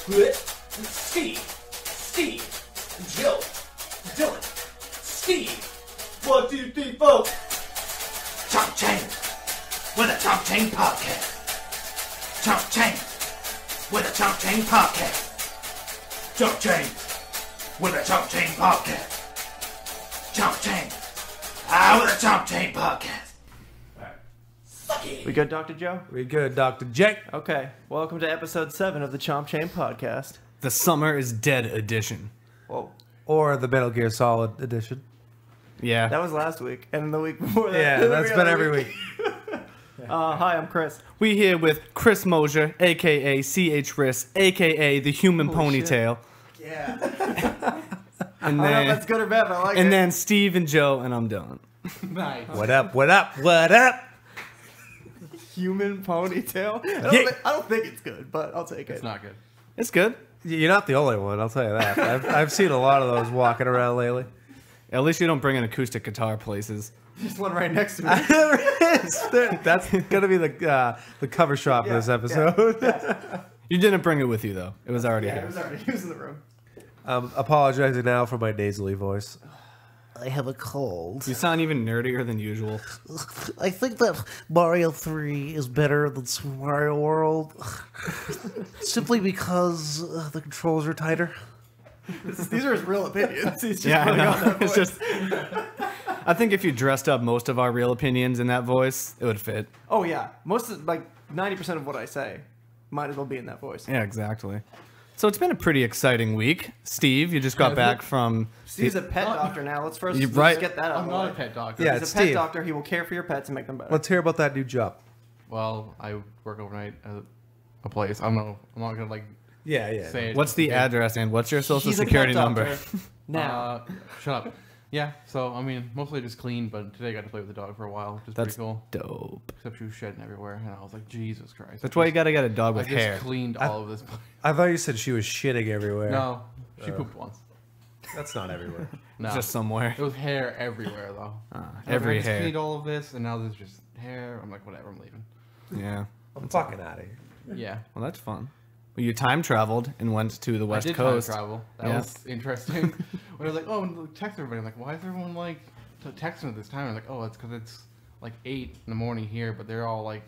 Steve, Jill, Dylan, Steve. 1, 2, 3, 4. Chomp Chain with a Chomp Chain podcast. Chomp Chain with a Chomp Chain podcast. Chomp Chain with a Chomp Chain podcast. Chomp Chain with a Chomp Chain podcast. We good, Dr. Joe? We good, Dr. Jake. Okay, welcome to episode 7 of the Chomp Chain podcast. The Summer is Dead edition. Whoa. Or the Metal Gear Solid edition. Yeah. That was last week, and the week before that. Yeah, that's been every week. Hi, I'm Chris. We here with Chris Mosier, a.k.a. C.H. Riss, a.k.a. the Human Ponytail. Yeah. And I don't know then, if that's good or bad, but I like it. and then Steve and Joe, and I'm done. Nice. What up, what up, what up? Human ponytail? I don't think it's good, but I'll take it. It's not good. It's good. You're not the only one, I'll tell you that. I've seen a lot of those walking around lately. At least you don't bring an acoustic guitar places. There's one right next to me. There is. That's going to be the cover shot for this episode. Yeah. You didn't bring it with you, though. It was already Yeah, here. he was in the room. I'm apologizing now for my nasally voice. I have a cold. You sound even nerdier than usual. I think that Mario 3 is better than Super Mario World. Simply because the controls are tighter. These are his real opinions. He's just Yeah, I putting know. on that It's voice. just. I think if you dressed up most of our real opinions in that voice, it would fit. Oh, yeah. Most of, 90% of what I say might as well be in that voice. Yeah, exactly. So it's been a pretty exciting week. Steve, you just got back from... Steve's a pet doctor now. Let's first You're let's right. get that out I'm of the not way. a pet doctor. Yeah, He's a it's pet Steve. doctor. He will care for your pets and make them better. Let's hear about that new job. Well, I work overnight at a place. I don't know. I'm not gonna Yeah. say it. What's the address and what's your social He's a security pet number? doctor. Now. Shut up. Yeah. So I mean, mostly just clean, but today I got to play with the dog for a while, which is That's pretty cool. dope. Except she was shedding everywhere, and I was like, Jesus Christ. That's why you gotta get a dog I with just hair. cleaned all of this. I thought you said she was shitting everywhere. No, she pooped once. That's not everywhere. No, Just somewhere. it was hair everywhere though. Every I just hair. cleaned all of this, and now there's just hair. I'm like, whatever. I'm leaving. Yeah. I'm fucking out of here. Yeah. Well, that's fun. Well, you time traveled and went to the West I did Coast. time travel. That Yeah. was interesting. When I was like, oh, text everybody. I'm like, why is everyone like texting at this time? I'm like, oh, it's because it's like 8 in the morning here, but they're all like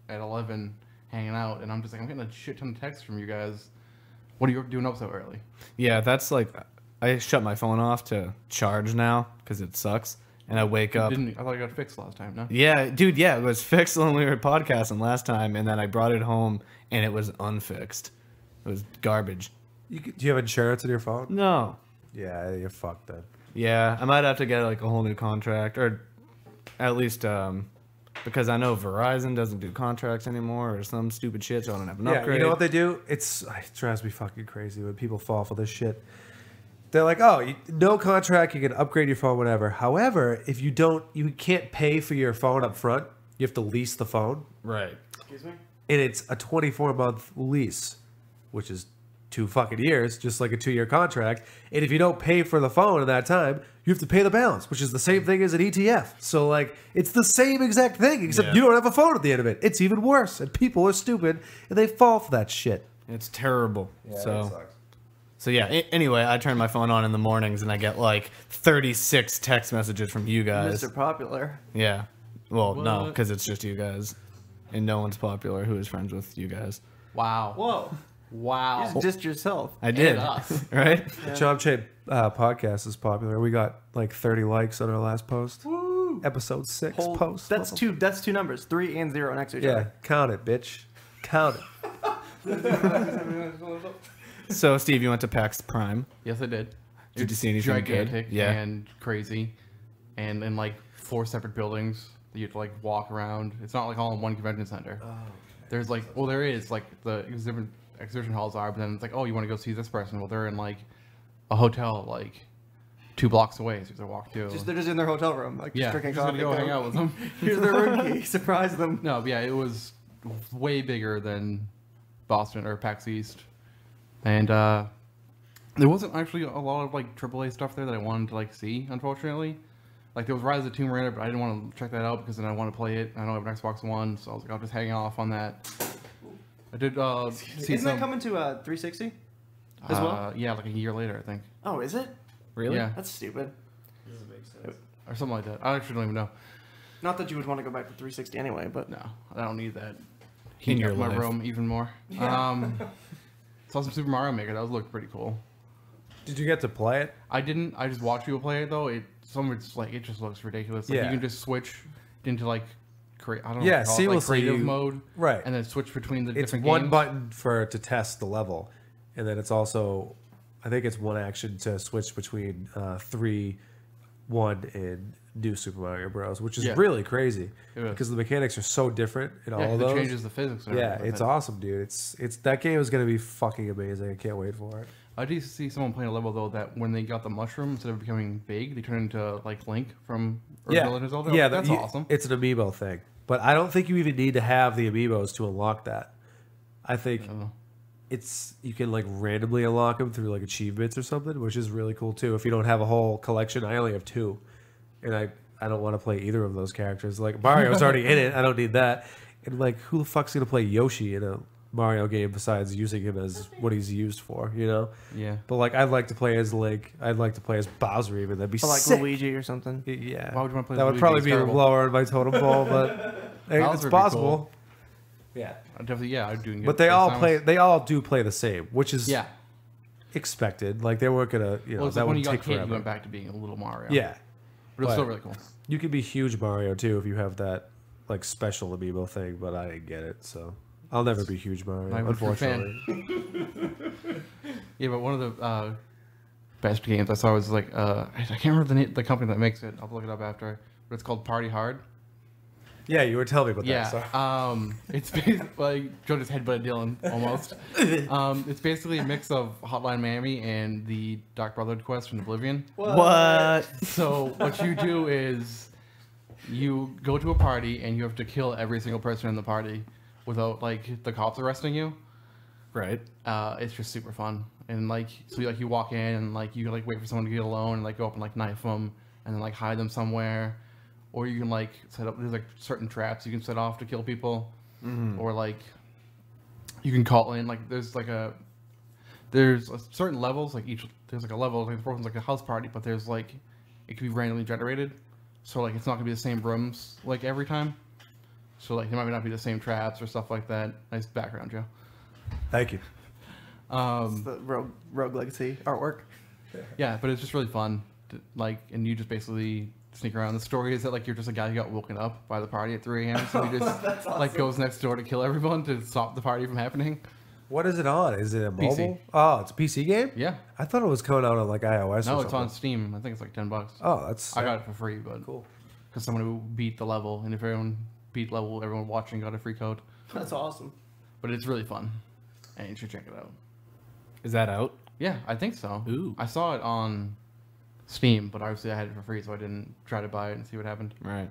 at 11 hanging out, and I'm just like, I'm getting a shit ton of texts from you guys. What are you doing up so early? Yeah, that's like... I shut my phone off to charge now because it sucks. And I wake up... I thought you got fixed last time, no? Yeah, dude, yeah, it was fixed when we were podcasting last time, and then I brought it home, and it was unfixed. It was garbage. Do you have insurance on your phone? No. Yeah, you're fucked then. Yeah, I might have to get like a whole new contract, or at least because I know Verizon doesn't do contracts anymore, or some stupid shit, so I don't have an upgrade. You know what they do? It drives me fucking crazy when people fall for this shit. They're like, oh, no contract, you can upgrade your phone, whatever. However, if you can't pay for your phone up front. You have to lease the phone. Right. Excuse me? And it's a 24-month lease, which is 2 fucking years, just like a 2-year contract. And if you don't pay for the phone in that time, you have to pay the balance, which is the same thing as an ETF. So, like, it's the same exact thing, except you don't have a phone at the end of it. It's even worse. And people are stupid, and they fall for that shit. It's terrible. Yeah, so. that sucks. So yeah, anyway, I turn my phone on in the mornings and I get like 36 text messages from you guys. Mr. Popular. Yeah. Well, no, What? because it's just you guys. And no one's popular who is friends with you guys. Wow. Whoa. Wow. You just dissed yourself. I did. And us. Right? The Chomp Chain podcast is popular. We got like 30 likes on our last post. Woo. Episode 6 Hold- post. That's two numbers. 3 and 0 next to each Yeah, other. count it, bitch. Count it. So, Steve, you went to PAX Prime. Yes, I did. Did you see anything good? Gigantic Yeah. and crazy, and in like 4 separate buildings that you have to like walk around. It's not like all in one convention center. Oh, okay. There's like, well, there is like the exhibition halls are, but then it's like, oh, you want to go see this person? Well, they're in like a hotel like 2 blocks away, so you have to walk to. They're just in their hotel room, like yeah, just drinking just coffee. gonna go hang out with them. Here's their room key. Surprise them. No, but yeah, it was way bigger than Boston or PAX East, and there wasn't actually a lot of like AAA stuff there that I wanted to like see, unfortunately. Like there was Rise of the Tomb Raider, but I didn't want to check that out because then I want to play it. I don't have an Xbox One, so I was like, I'll just hang off on that. I did see Isn't some. that coming to 360? As well? Yeah, like a year later, I think. Oh, is it? Really? Yeah, That's stupid. Doesn't make sense. or something like that. I actually don't even know. Not that you would want to go back to 360 anyway, but No, I don't need that. In Heat your up my life. room even more. Saw some Super Mario Maker. That was looked pretty cool. Did you get to play it? I didn't. I just watched people play it though. Some of it's like it just looks ridiculous. Like Yeah. you can just switch into like create. I don't know. Yeah, what to call it, like seamlessly creative you- mode. right. And then switch between the It's different one games. button to test the level, and then it's also, I think it's one action to switch between 3, 1, and New Super Mario Bros, which is Yeah. really crazy It is. because the mechanics are so different in Yeah, all 'cause of it those. changes the physics. and Yeah, everything with it's it. awesome, dude. It's that game is gonna be fucking amazing. I can't wait for it. I did see someone playing a level though that when they got the mushroom, instead of becoming big, they turned into like Link from Legend of Zelda. Yeah, That's you- awesome. It's an amiibo thing, but I don't think you even need to have the amiibos to unlock that. I think know. it's you can like randomly unlock them through like achievements or something, which is really cool too. If you don't have a whole collection, I only have 2, and I don't want to play either of those characters. Like Mario's already in it, I don't need that. And like, who the fuck's gonna play Yoshi in a Mario game besides using him as what he's used for? You know? Yeah. But like, I'd like to play as Link. I'd like to play as Bowser even. That'd be or like sick. Luigi or something. Yeah. Why would you wanna play that as would Luigi? probably It's be terrible. lower in my totem pole, but hey, Bowser it's would be possible. cool. Yeah. I definitely, yeah, I do. But they all do play the same, which is Yeah. expected. Like they weren't gonna, Well, it's that like when would you got take a kid, you forever. went back to being a little Mario. Yeah. But it's still but- really cool. You could be huge Mario too if you have that like special amiibo thing, but I didn't get it, so I'll never be huge Mario, Not even a true unfortunately. Yeah, but one of the best games I saw was like I can't remember the company that makes it. I'll look it up after. But it's called Party Hard. Yeah, you were telling me about Yeah. that. So. It's basically like Joe just headbutted Dylan almost. It's basically a mix of Hotline Miami and the Dark Brotherhood quest from Oblivion. What? So what you do is you go to a party and you have to kill every single person in the party without like the cops arresting you. Right. It's just super fun. And like so you walk in and like you like wait for someone to get alone and like go up and like knife them and then like hide them somewhere. Or you can like set up there's like certain traps you can set off to kill people. Or like you can call in like there's certain levels like there's like a level like the person's like a house party, but there's like it can be randomly generated. So like it's not gonna be the same rooms like every time. So like it might not be the same traps or stuff like that. Nice background, Joe. Thank you. It's the Rogue Legacy artwork. Yeah, but it's just really fun. Like, and you just basically sneak around. The story is that like you're just a guy who got woken up by the party at 3 a.m. So he just like goes next door to kill everyone to stop the party from happening. What is it on? Is it a mobile? PC. Oh, it's a PC game? Yeah. I thought it was coming out on like iOS or No, something. it's on Steam. I think it's like $10. Oh, that's I got it for free, but cool. because someone who beat the level, and if everyone beat level, everyone watching got a free code. That's awesome. But it's really fun, and you should check it out. Is that out? Yeah, I think so. Ooh. I saw it on Steam, but obviously I had it for free, so I didn't try to buy it and see what happened. Right.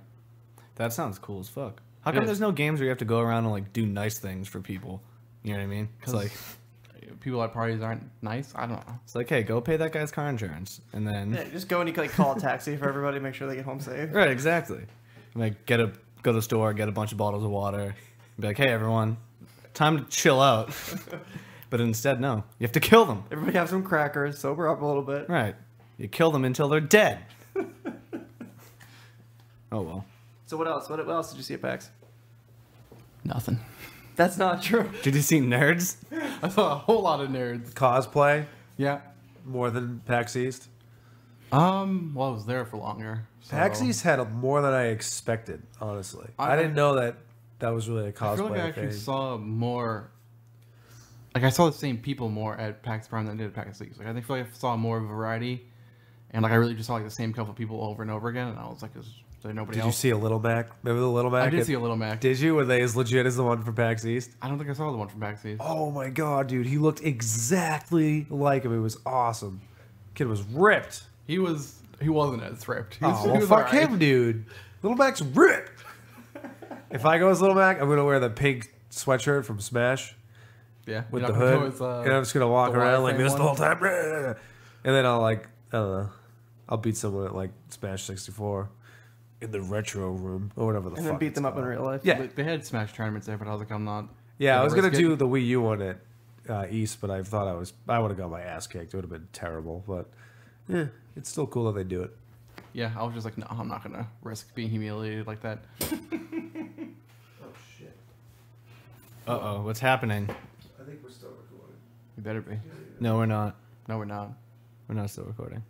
That sounds cool as fuck. How It come is. there's no games where you have to go around and like do nice things for people? You know what I mean? It's like People at parties aren't nice. I don't know. it's like, hey, go pay that guy's car insurance, and then Yeah, just go and you can like call a taxi for everybody, make sure they get home safe. right, exactly. Like go to the store, get a bunch of bottles of water, be like, hey everyone, time to chill out. But instead, no, you have to kill them. Everybody have some crackers, sober up a little bit. Right. You kill them until they're dead. Oh well. So what else? What else did you see at PAX? Nothing. That's not true. Did you see Nerds? I saw a whole lot of nerds. Cosplay Yeah. more than PAX East. Well, I was there for longer. So PAX East had more than I expected, honestly. I didn't know that was really a cosplay I feel like I actually thing. saw more. Like I saw the same people more at PAX Prime than I did at PAX East. Like I feel like I saw more variety, and like I really just saw like the same couple of people over and over again. And I was like, is there nobody Did you else? see a Little Mac? Remember the Little Mac? I did see a Little Mac. Did you? Were they as legit as the one from PAX East? I don't think I saw the one from PAX East. Oh my god, dude. He looked exactly like him. It was awesome. Kid was ripped. He wasn't as ripped. He was, Oh, he well, was fuck alright. him, dude. Little Mac's ripped. If I go as Little Mac, I'm going to wear the pink sweatshirt from Smash Yeah. with you're the not gonna hood. go as, And I'm just going to walk the around like wireframe this the whole one? time. And then I'll like, I don't know. I'll beat someone at like Smash 64 in the retro room or whatever the And fuck. then beat it's them up in called. real life. Yeah. They had Smash tournaments there, but I was like, I'm not. Yeah, I gonna was going to risk it. do the Wii U one at east, but I thought I would have got my ass kicked. It would have been terrible, but yeah, it's still cool that they do it. Yeah, I was just like, no, I'm not gonna risk being humiliated like that. Uh-oh, what's happening? I think we're still recording. You better be. No, we're not. No, we're not. We're not still recording.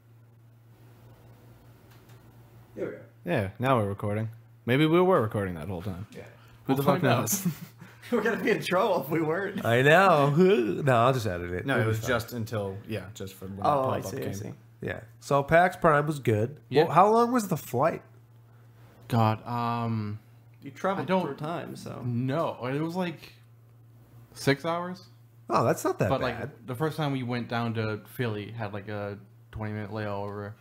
Here we go. Yeah, now we're recording. Maybe we were recording that whole time. Yeah. Who the We'll fuck find out. knows? We're gonna be in trouble if we weren't. I know. No, I'll just edit it. No, It'll it be was fine. just until, just for when that Oh, I pop-up see. I came. see. Yeah. So PAX Prime was good. Yeah. Well, how long was the flight? God, You traveled I don't- through time, so no, it was like 6 hours. Oh, that's not that But bad. like the first time we went down to Philly, had like a 20-minute layover,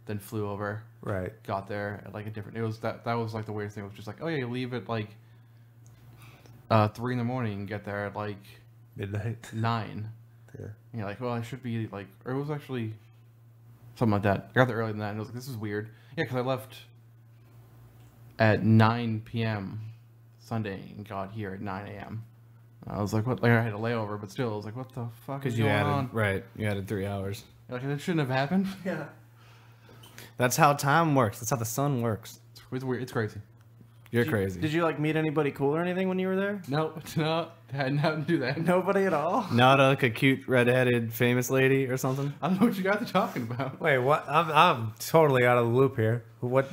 then flew over, Right. got there at like a different. It was that was like the weirdest thing. It was just like, oh yeah, you leave at like 3 in the morning and get there at like Midnight. 9. Yeah. And you're like, well, I should be like, or it was actually something like that. I got there earlier than that, and I was like, this is weird. Yeah, because I left at 9 p.m. Sunday and got here at 9 a.m. I was like, what? Like I had a layover, but still, I was like, what the fuck is Because you going added, on? right, you added 3 hours. Like that shouldn't have happened. yeah. That's how time works. That's how the sun works. It's weird. It's crazy. You're crazy. Did you like meet anybody cool or anything when you were there? No, had nothing to do that. Nobody at all. Not like a cute redheaded famous lady or something? I don't know what you guys are talking about. Wait, what? I'm totally out of the loop here.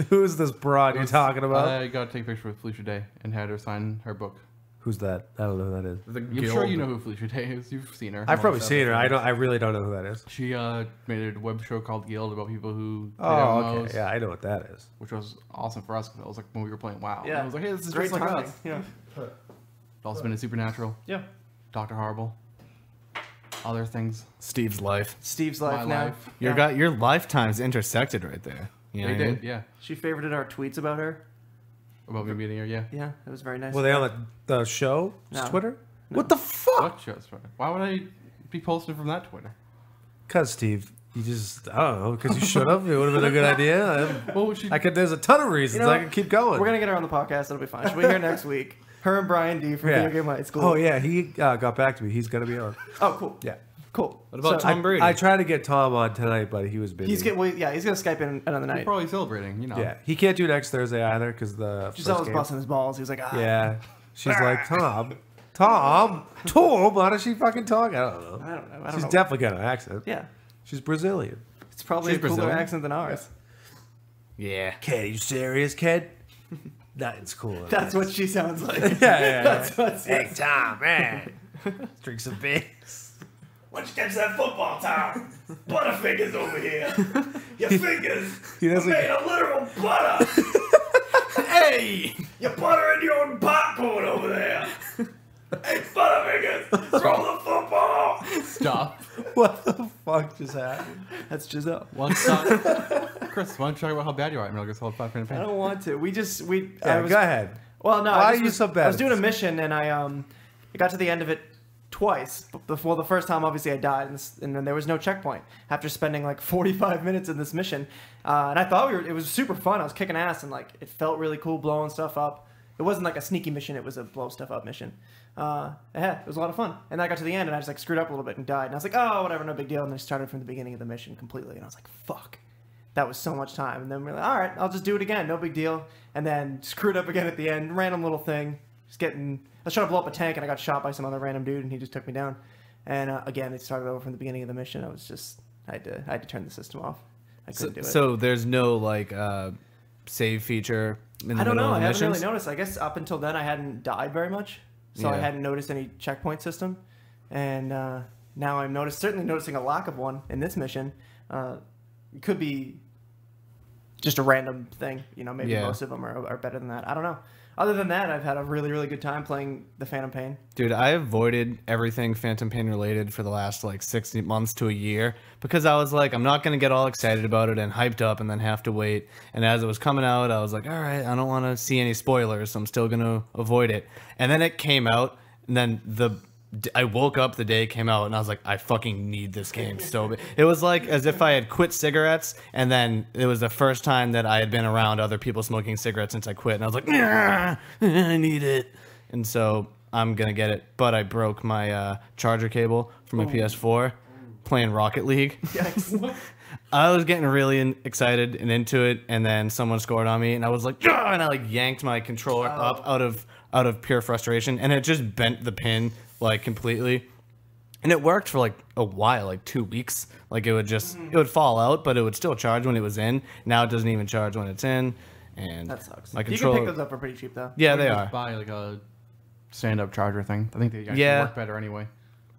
Who's this broad you're talking about? I got to take a picture with Felicia Day and had her sign her book. Who's that? I don't know who that is. The I'm sure you know who Felicia Day is. You've seen her. I've probably seen her. I really don't know who that is. She made a web show called Guild about people who play Oh, MMOs, okay. Yeah, I know what that is. which was awesome for us because it was like when we were playing WoW. Yeah. And I was like, hey, this is Great just like timing. us. Yeah. It's also been in Supernatural, Yeah. Dr. Horrible, other things. Steve's life. Steve's life My now. life. Your lifetimes intersected right there. You know They what I mean? did, yeah. She favorited our tweets about her. About me meeting her, yeah. Yeah, it was very nice. Were they on the show? No. Twitter? What the fuck? What shows? Why would I be posted from that Twitter? Because, Steve, you just, I don't know, because you should have. It would have been a good idea. What was she? There's a ton of reasons. You know I could keep going. We're gonna get her on the podcast. It'll be fine. She'll be here next week. Her and Brian D from Video Game High School. Oh, yeah, he got back to me. He's going to be on. Oh, cool. Yeah. Cool. What about So, Tom Brady? I tried to get Tom on tonight, but he was busy. He's gonna Skype in another You're night. probably celebrating, you know. Yeah, he can't do next Thursday either because the Giselle first was game. busting his balls. He was like, Yeah, she's like, Tom, how does she fucking talk? I don't know. I don't know. I don't She's know. definitely got an accent. Yeah. She's Brazilian. It's probably She's a cooler Brazilian? accent than ours. Yeah. Kid, are you serious, kid? Nothing's cool. That's what she sounds like. Yeah. That's what's Hey, Tom, man. Drink some beers. Why don't you catch that football, Tom? Butterfingers over here. Your fingers He are doesn't- made of literal butter. Hey! You're buttering your own popcorn over there. Hey, Butterfingers, throw the football. Stop. What the fuck just happened? That's Giselle. Chris, why don't you talk about how bad you are at Metal Gear Solid 5 Phantom I Pain? don't want to. Yeah, go ahead. Well, no. Why I are just you was, so bad I was at doing a this? mission and I got to the end of it twice. Before the first time, obviously, I died, and then there was no checkpoint after spending like 45 minutes in this mission. And I thought it was super fun. I was kicking ass, and like it felt really cool blowing stuff up. It wasn't like a sneaky mission; it was a blow stuff up mission. It was a lot of fun. And I got to the end, and I just like screwed up a little bit and died. And I was like, oh, whatever, no big deal. And then I started from the beginning of the mission completely, and I was like, fuck. That was so much time. And then we're like, all right, I'll just do it again. No big deal. And then screwed up again at the end. Random little thing. I was trying to blow up a tank and I got shot by some other random dude and he just took me down. And again, they started over from the beginning of the mission. I had to turn the system off. I couldn't do it. So there's no like save feature in the I don't middle know. of I the haven't really missions? noticed. I guess up until then I hadn't died very much. So I Yeah. hadn't noticed any checkpoint system. And now I'm certainly noticing a lack of one in this mission. It could be just a random thing. Maybe Yeah. most of them are better than that. I don't know. Other than that, I've had a really, really good time playing the Phantom Pain. Dude, I avoided everything Phantom Pain related for the last like 60 months to a year because I was like, I'm not going to get all excited about it and hyped up and then have to wait. And as it was coming out, I was like, all right, I don't want to see any spoilers, so I'm still going to avoid it. And then it came out, and then I woke up the day it came out, and I was like, I fucking need this game so bad. It was like as if I had quit cigarettes, and then it was the first time that I had been around other people smoking cigarettes since I quit, and I was like, nah, I need it. And so I'm gonna get it, but I broke my charger cable from my PS4 playing Rocket League. Yikes. I was getting really excited and into it, and then someone scored on me, and I was like, "Yeah!" And I like yanked my controller up out of pure frustration, and it just bent the pin like completely. And it worked for like a while, like 2 weeks. Like it would fall out, but it would still charge when it was in. Now it doesn't even charge when it's in, and That sucks. my You controller. can pick those up for pretty cheap though. Yeah, You they just are, buy like a stand-up charger thing. I think they actually Yeah. work better anyway.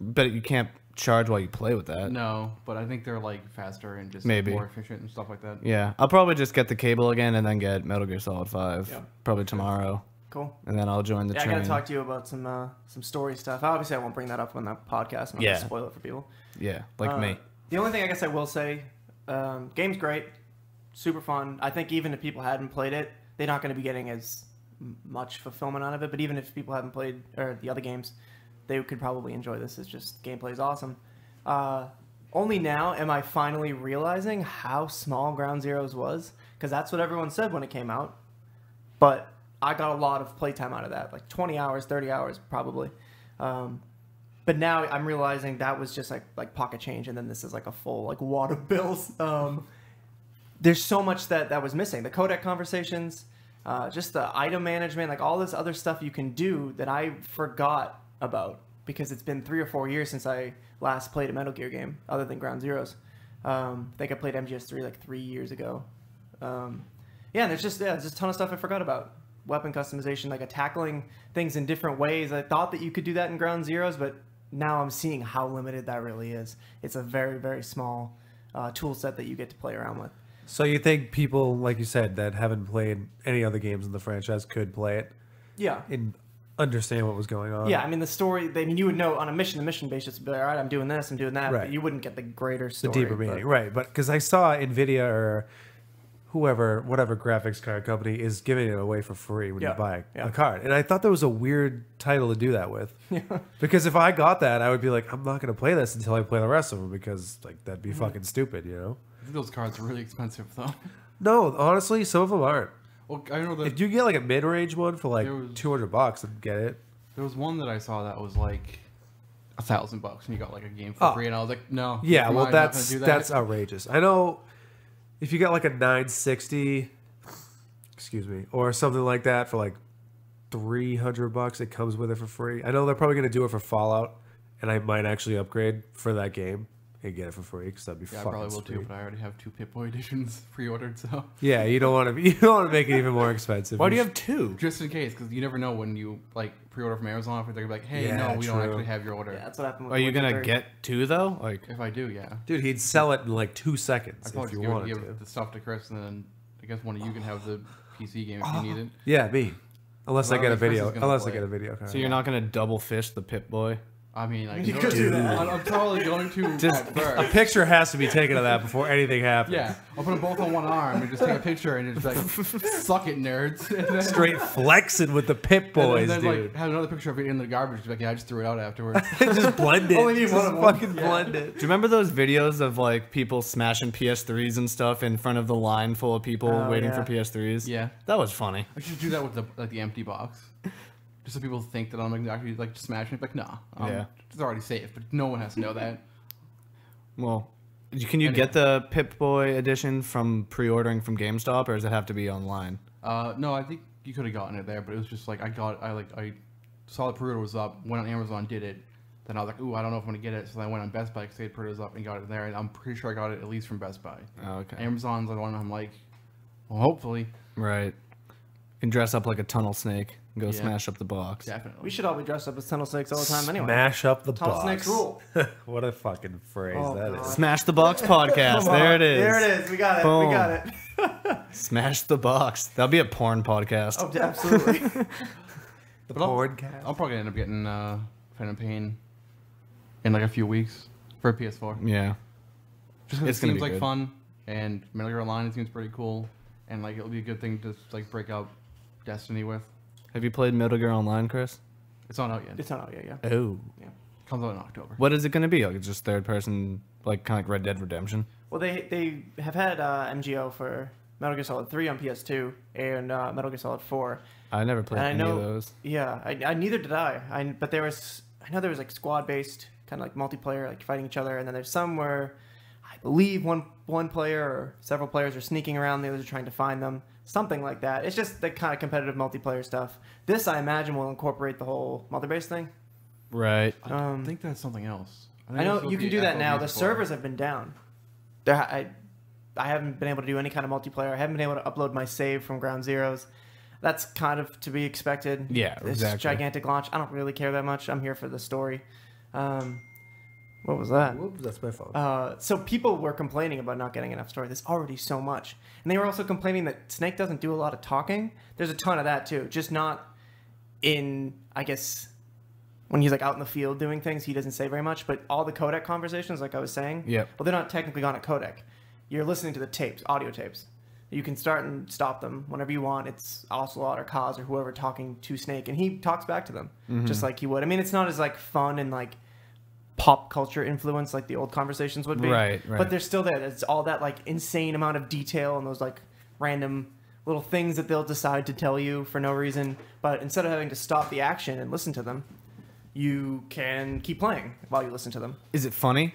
but you can't charge while you play with that. No, but I think they're like faster and just Maybe. more efficient and stuff like that. Yeah, I'll probably just get the cable again and then get Metal Gear Solid 5 Yeah. probably tomorrow, Cool. and then I'll join the Yeah, I train. gotta talk to you about some story stuff. Obviously, I won't bring that up on the podcast. I'm not Yeah. gonna spoil it for people. Yeah, like me. The only thing I guess I will say, game's great, super fun. I think even if people hadn't played it, they're not going to be getting as much fulfillment out of it. But even if people haven't played or the other games, they could probably enjoy this. It's just gameplay is awesome. Only now am I finally realizing how small Ground Zeroes was, because that's what everyone said when it came out. But I got a lot of playtime out of that, like 20 hours, 30 hours probably. But now I'm realizing that was just like pocket change, and then this is like a full like wad of bills. There's so much that was missing. The codec conversations, just the item management, like all this other stuff you can do that I forgot about because it's been 3 or 4 years since I last played a Metal Gear game other than Ground Zeroes. I think I played MGS3 like 3 years ago. And there's just a ton of stuff I forgot about. Weapon customization, like tackling things in different ways. I thought that you could do that in Ground Zeroes, but now I'm seeing how limited that really is. It's a very, very small tool set that you get to play around with. So you think people, like you said, that haven't played any other games in the franchise could play it Yeah. and understand what was going on? Yeah, I mean, the story, you would know on a mission basis, be like, all right, I'm doing this, I'm doing that, Right. but you wouldn't get the greater The story. deeper meaning, right? But because I saw Nvidia or whatever graphics card company is giving it away for free when Yeah, you buy yeah. a card, and I thought that was a weird title to do that with. Because if I got that, I would be like, I'm not going to play this until I play the rest of them because like that'd be fucking stupid, you know? I think those cards are really expensive though. No, honestly, some of them aren't. Well, I know that If you get like a mid-range one for like There was- $200, then get it. there was one that I saw that was like $1,000 and you got like a game for Oh. free, and I was like, no. Yeah, I'm well, not gonna that's do that. that's outrageous. I know if you got like a 960, excuse me, or something like that for like $300, it comes with it for free. I know they're probably gonna do it for Fallout, and I might actually upgrade for that game and get it for free because that'd be Yeah, I fucking probably will too, sweet. but I already have 2 Pip-Boy editions pre-ordered, so Yeah, you don't want to make it even more expensive. Why do you have two? just in case, because you never know when you like pre-order from Amazon if they're gonna be like, hey, Yeah, no, we don't true. actually have your order. Yeah, that's what happened with Are you Witcher gonna 3. get two though? Like, If I do, yeah. Dude, he'd sell it in like 2 I seconds probably if you just wanted give to. the stuff to Chris, and then I guess one of you can have the PC game if you need it. Yeah, me. Unless I Well, get a Chris is video. gonna Unless I play get a it. video card. so you're not gonna double fish the Pip Boy? I mean, I You can could do that. I'm totally going to Just at A first. picture has to be taken of that before anything happens. Yeah, I'll put them both on one arm and just take a picture and just like, suck it, nerds. And then, Straight flexing with the Pip Boys, and then, dude. like, have another picture of it in the garbage. Just be like, yeah, I just threw it out afterwards. Just blend it. Only need one Just of them. fucking blend it. Do you remember those videos of like people smashing PS3s and stuff in front of the line full of people Oh, waiting yeah. for PS3s? Yeah. that was funny. I should do that with the empty box. Just so people think that I'm actually like smashing it. Like, nah, Yeah. it's already safe, but no one has to know that. Well, can you get the Pip Boy edition from pre-ordering from GameStop, or does it have to be online? No, I think you could have gotten it there, but it was just like I saw the pre-order was up, went on Amazon, did it. Then I was like, ooh, I don't know if I'm gonna get it, so I went on Best Buy because the pre-order was up and got it there. And I'm pretty sure I got it at least from Best Buy. Oh, okay. Amazon's the one I'm like, well, hopefully, Right. You can dress up like a tunnel snake and go Yeah. smash up the box. definitely. We should all be dressed up as tunnel snakes all the time anyway. Smash up the Tunnel box. snakes rule. What a fucking phrase Oh, that God. is. Smash the Box podcast. Come on. There it is. There it is. We got it. Boom. We got it. Smash the Box. That'll be a porn podcast. Oh, absolutely. The But I'll- podcast. I'm probably gonna end up getting Phantom Pain in like a few weeks for a PS4. Yeah. Just 'cause It's it gonna seems be like good. fun, and Metal Gear Online seems pretty cool, and like it'll be a good thing to like break out Destiny with. Have you played Metal Gear Online, Chris? It's not out yet. It's not out yet, yeah. Oh. Comes out in October. What is it going to be? Like, it's just third person, like kind of like Red Dead Redemption? Well, they have had MGO for Metal Gear Solid 3 on PS2 and Metal Gear Solid 4. I never played And I any know, of those. yeah, I neither did I. But I know there was like squad based, kind of like multiplayer, like fighting each other, and then there's some where I believe one player or several players are sneaking around, the others are trying to find them, something like that. It's just the kind of competitive multiplayer stuff. This, I imagine, will incorporate the whole mother-based thing. Right. I think that's something else. I know you can do that now. The servers have been down. I haven't been able to do any kind of multiplayer. I haven't been able to upload my save from Ground Zeroes. That's kind of to be expected. Yeah, This exactly. gigantic launch. I don't really care that much. I'm here for the story. What was that? Whoops, that's my phone. So people were complaining about not getting enough story. There's already so much. And they were also complaining that Snake doesn't do a lot of talking. There's a ton of that too. Just not in, I guess, when he's like out in the field doing things, he doesn't say very much. But all the codec conversations, like I was saying, Yep. well, they're not technically on a codec. You're listening to the tapes, audio tapes. You can start and stop them whenever you want. It's Ocelot or Kaz or whoever talking to Snake, and he talks back to them just like he would. I mean, it's not as like fun and like pop culture influence like the old conversations would be. Right. But they're still there. It's all that like insane amount of detail and those like random little things that they'll decide to tell you for no reason. But instead of having to stop the action and listen to them, you can keep playing while you listen to them. Is it funny?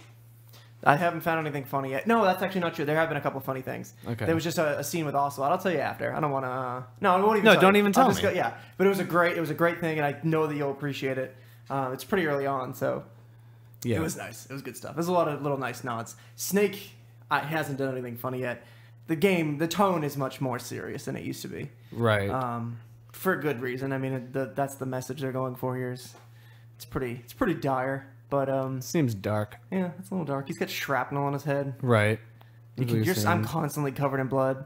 I haven't found anything funny yet. No, that's actually not true. There have been a couple funny things. Okay. There was just a scene with Ocelot. I'll tell you after. I don't want to. No, I won't even. No, tell don't you. even I'll tell just me. Go, yeah, but it was a great thing, and I know that you'll appreciate it. It's pretty early on, so Yeah. it was nice. It was good stuff. There's a lot of little nice nods. Snake hasn't done anything funny yet. The tone is much more serious than it used to be. Right. For a good reason. I mean, that's the message they're going for here. It's pretty dire. But Seems dark. yeah, it's a little dark. He's got shrapnel on his head. Right. I'm constantly covered in blood.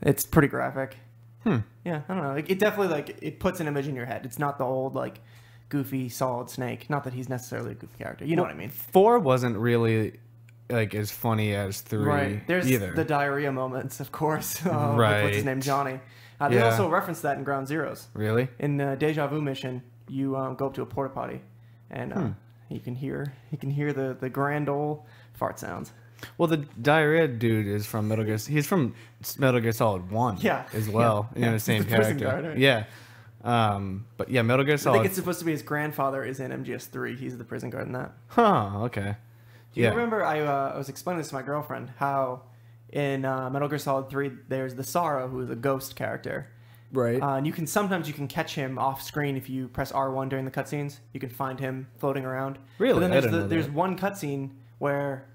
It's pretty graphic. Yeah, I don't know. It definitely like it puts an image in your head. It's not the old like goofy Solid Snake. Not that he's necessarily a goofy character. You know what I mean? 4 wasn't really like as funny as 3 Right. There's either. the diarrhea moments, of course. Right. What's his name? Johnny. They Yeah. also reference that in Ground Zeroes. Really? In the Deja Vu mission, you go up to a porta potty, and you can hear the grand old fart sounds. Well, the diarrhea dude is from Metal Gear. He's from Metal Gear Solid 1 Yeah. as well. Yeah. You know, Yeah. the same He's the prison character. guard, right? Yeah. But yeah, Metal Gear I Solid. think it's supposed to be his grandfather is in MGS3. He's the prison guard in that. Huh, okay. Do you Yeah. remember I was explaining this to my girlfriend how in Metal Gear Solid 3 there's the Sorrow who is a ghost character. Right. And you can sometimes catch him off screen if you press R1 during the cutscenes. You can find him floating around. Really? But then I there's, didn't know there's that. one cutscene where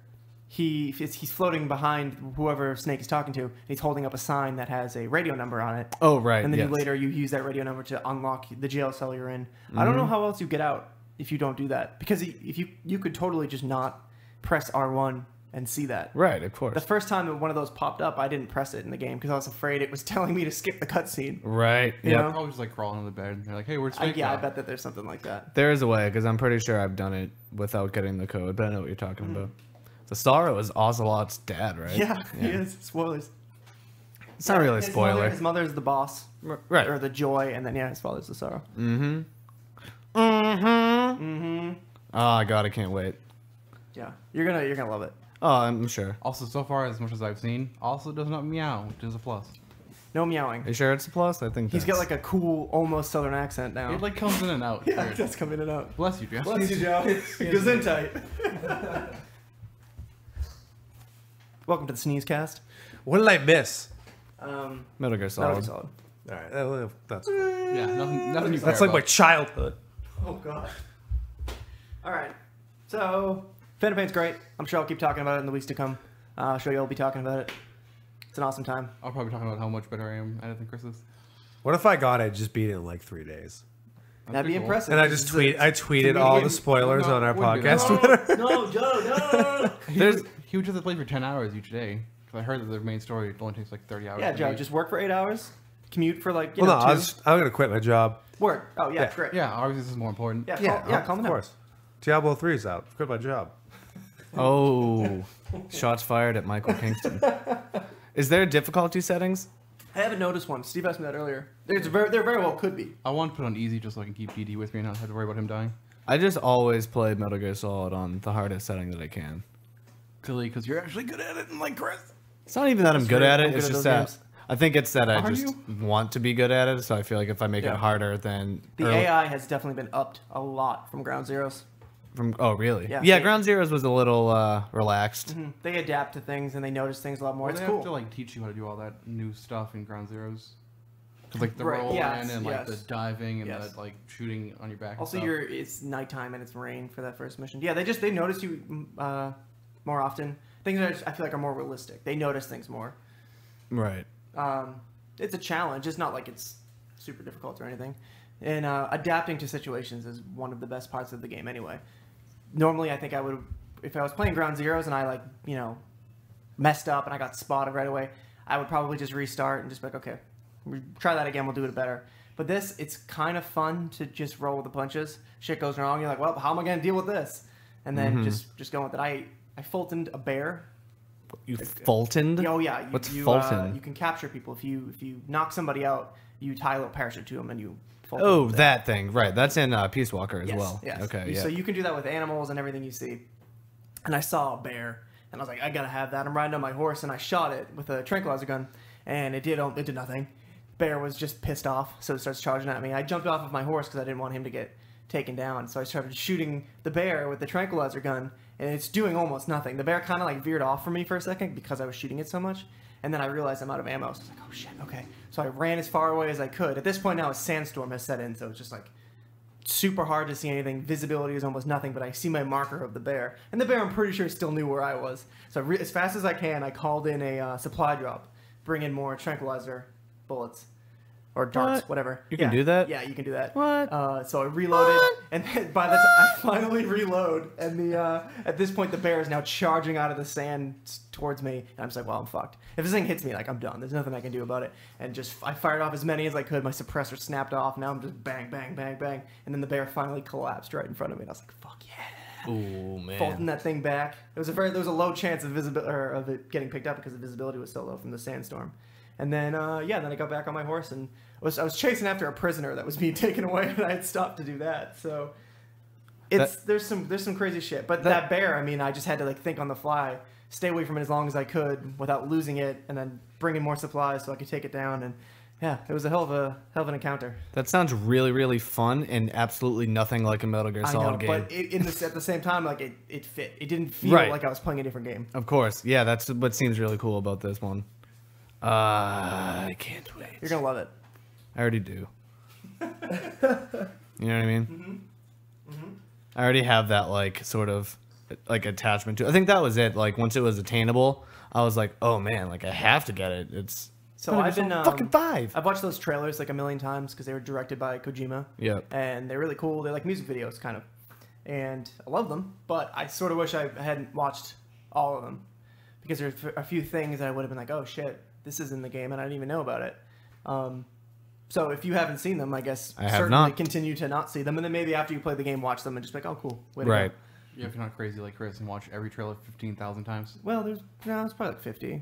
he's floating behind whoever Snake is talking to. And he's holding up a sign that has a radio number on it. Oh, right. And then yes. later you use that radio number to unlock the jail cell you're in. I Mm-hmm. don't know how else you get out if you don't do that. Because if you could totally just not press R1 and see that. Right, of course. The first time that one of those popped up, I didn't press it in the game because I was afraid it was telling me to skip the cutscene. Right. You Yep. know? Probably just like crawling on the bed. And they're like, "Hey, where's Snake?" I now?" bet that there's something like that. There is a way, because I'm pretty sure I've done it without getting the code, but I know what you're talking about. The Sorrow is Ocelot's dad, right? Yeah, he is. Spoilers. It's not really a His spoiler. His mother's the boss, Right. or the joy, and then his father's the sorrow. Oh, God, I can't wait. Yeah, you're gonna love it. Oh, I'm sure. Also, so far, as much as I've seen, also does not meow, which is a plus. No meowing. Are you sure it's a plus? I think He's got like a cool, almost southern accent now. It like comes in and out. yeah, Weird. that's coming in and out. Bless you, Jeff. Bless you, Joe. Gesundheit. Welcome to the Sneeze Cast. What did I miss? Metal Gear Solid. Solid. Solid. All right, that's cool. Yeah, nothing you That's care like my about. childhood. Oh God. All right. So, Phantom Pain's great. I'm sure I'll keep talking about it in the weeks to come. I'm sure you'll be talking about it. It's an awesome time. I'll probably talk about how much better I am at it than Chris is. What if I got it, just beat it in like 3 days? That'd be pretty cool. impressive. And I This just is a- tweeted all the spoilers on our podcast Twitter. No, Joe, no. There's he would have to play for 10 hours each day. Because I heard that the main story only takes like 30 hours. Yeah, to Joe, beat. just work for 8 hours, commute for like, Well, no, two. I'm gonna quit my job. Work. Oh, yeah, Yeah. great. Yeah, obviously this is more important. Yeah, calm of down. course. Diablo 3's out. Quit my job. Oh, shots fired at Michael Kingston. Is there difficulty settings? I haven't noticed one. Steve asked me that earlier. There very well could be. I want to put on easy just so I can keep BD with me and not have to worry about him dying. I just always play Metal Gear Solid on the hardest setting that I can. Silly, because you're actually good at it, and like Chris. It's not even that I'm good at it. I'm It's good at just those that games. I think it's that I Are just you? want to be good at it. So I feel like if I make Yeah. it harder, then The AI has definitely been upped a lot from Ground Zeroes. from really Yeah. yeah. Ground Zeroes was a little relaxed. They adapt to things and they notice things a lot more. Well, It's they cool. have to like teach you how to do all that new stuff in Ground Zeroes. 'Cause, like the Right, roll yes, in and like yes. the diving and Yes. the like shooting on your back. Also, and stuff. it's nighttime and it's rain for that first mission. Yeah, they notice you more often. Things that I feel like are more realistic. They notice things more. Right. It's a challenge. It's not like it's super difficult or anything. And adapting to situations is one of the best parts of the game anyway. Normally, I think I would, if I was playing Ground Zeroes and I messed up and I got spotted right away, I would probably just restart and just be like, okay, try that again. We'll do it better. But this, it's kind of fun to just roll with the punches. Shit goes wrong. You're like, well, how am I going to deal with this? And then just go with it. I Fultoned a bear. You Fultoned? Oh yeah, What's you, Fulton? you can capture people if you knock somebody out. You tie a little parachute to them and you. Fulton Oh, them. that thing. Right. That's in Peace Walker as Yes, well. yes. Okay. Yeah. So you can do that with animals and everything you see. And I saw a bear, and I was like, I gotta have that. I'm riding on my horse, and I shot it with a tranquilizer gun, and it did nothing. Bear was just pissed off, so it starts charging at me. I jumped off of my horse because I didn't want him to get taken down. So I started shooting the bear with the tranquilizer gun, and it's doing almost nothing. The bear kind of like veered off from me for a second because I was shooting it so much. And then I realized I'm out of ammo. So I was like, oh shit, okay. So I ran as far away as I could. At this point now, a sandstorm has set in, so it's just like super hard to see anything. Visibility is almost nothing, but I see my marker of the bear. And the bear, I'm pretty sure, still knew where I was. So as fast as I can, I called in a supply drop, bring in more tranquilizer bullets. Or darts, What? whatever. You can do that? Yeah, you can do that. What? So I reloaded, and then by the time I finally reload, and at this point the bear is now charging out of the sand towards me, and I'm just like, well, I'm fucked. If this thing hits me, like I'm done. There's nothing I can do about it. And I fired off as many as I could. My suppressor snapped off. Now I'm just bang, bang, bang, bang, and then the bear finally collapsed right in front of me. And I was like, fuck yeah. Ooh, man. Folding that thing back. There was a low chance of of it getting picked up because the visibility was so low from the sandstorm. And then then I got back on my horse and I was chasing after a prisoner that was being taken away, and I had stopped to do that. So there's some crazy shit. But that bear, I mean, I just had to think on the fly, stay away from it as long as I could without losing it, and then bring in more supplies so I could take it down. And yeah, it was a hell of an encounter. That sounds really, really fun and absolutely nothing like a Metal Gear I Solid know, game. but at the same time, it fit. It didn't feel Right. like I was playing a different game. Of course. Yeah, that's what seems really cool about this one. I can't wait. You're gonna love it. I already do. You know what I mean? I already have that sort of attachment to it. I think that was it. Once it was attainable, I was like, oh man, I have to get it. It's So I've been fucking 5. I've watched those trailers a million times because they were directed by Kojima. Yep. And they're really cool. They're like music videos, kind of. And I love them, but I sort of wish I hadn't watched all of them because there's a few things that I would have been like, oh shit, this is in the game and I didn't even know about it. So if you haven't seen them, I guess I have certainly not. continue to not see them, and then maybe after you play the game, watch them and just be like, oh cool, way to go. Right. Yeah, if you're not crazy like Chris and watch every trailer 15,000 times. Well, it's probably 50.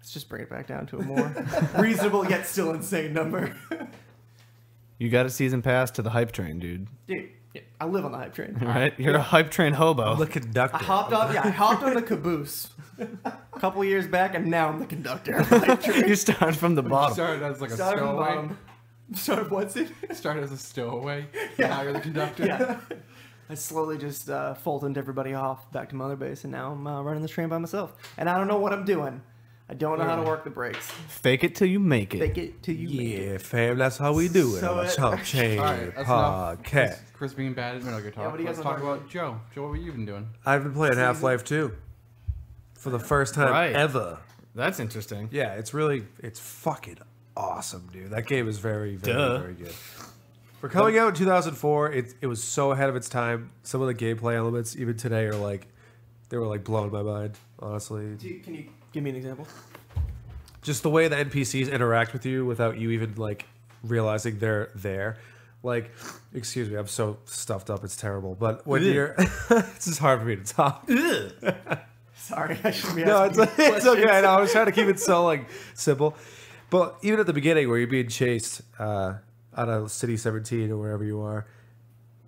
Let's just bring it back down to a more reasonable yet still insane number. You got a season pass to the hype train, dude. Dude, yeah, I live on the hype train. All right? You're a hype train hobo. The conductor. I hopped on the caboose a couple years back, and now I'm the conductor. of the hype train. You start from the bottom. Started as a Started from the stowaway. bottom. Started what scene? Started as a stowaway. Yeah. Now you're the conductor. Yeah. I slowly just folded everybody off back to Mother Base, and now I'm running this train by myself. And I don't know what I'm doing. I don't know how to work the brakes. Fake it till you make it. Fake it till you make it. Yeah, fam, that's how we do it So on the it- Chomp Chain All right, that's enough. podcast. Chris being bad at Metal Gear Talk. what do you Let's guys talk wanna about Joe. Joe, what have you been doing? I've been playing Half-Life 2 for the first time Right. ever. That's interesting. Yeah, it's fucking awesome, dude. That game is very, very, Duh. very good. For coming out in 2004, it was so ahead of its time. Some of the gameplay elements, even today, are they were blowing my mind, honestly. Can you give me an example? Just the way the NPCs interact with you without you even realizing they're there. Excuse me, I'm so stuffed up, it's terrible. But when you're, it's just hard for me to talk. Sorry, I shouldn't be No, asking it's you okay. questions. I was trying to keep it so simple. But even at the beginning, where you're being chased out of City 17 or wherever you are,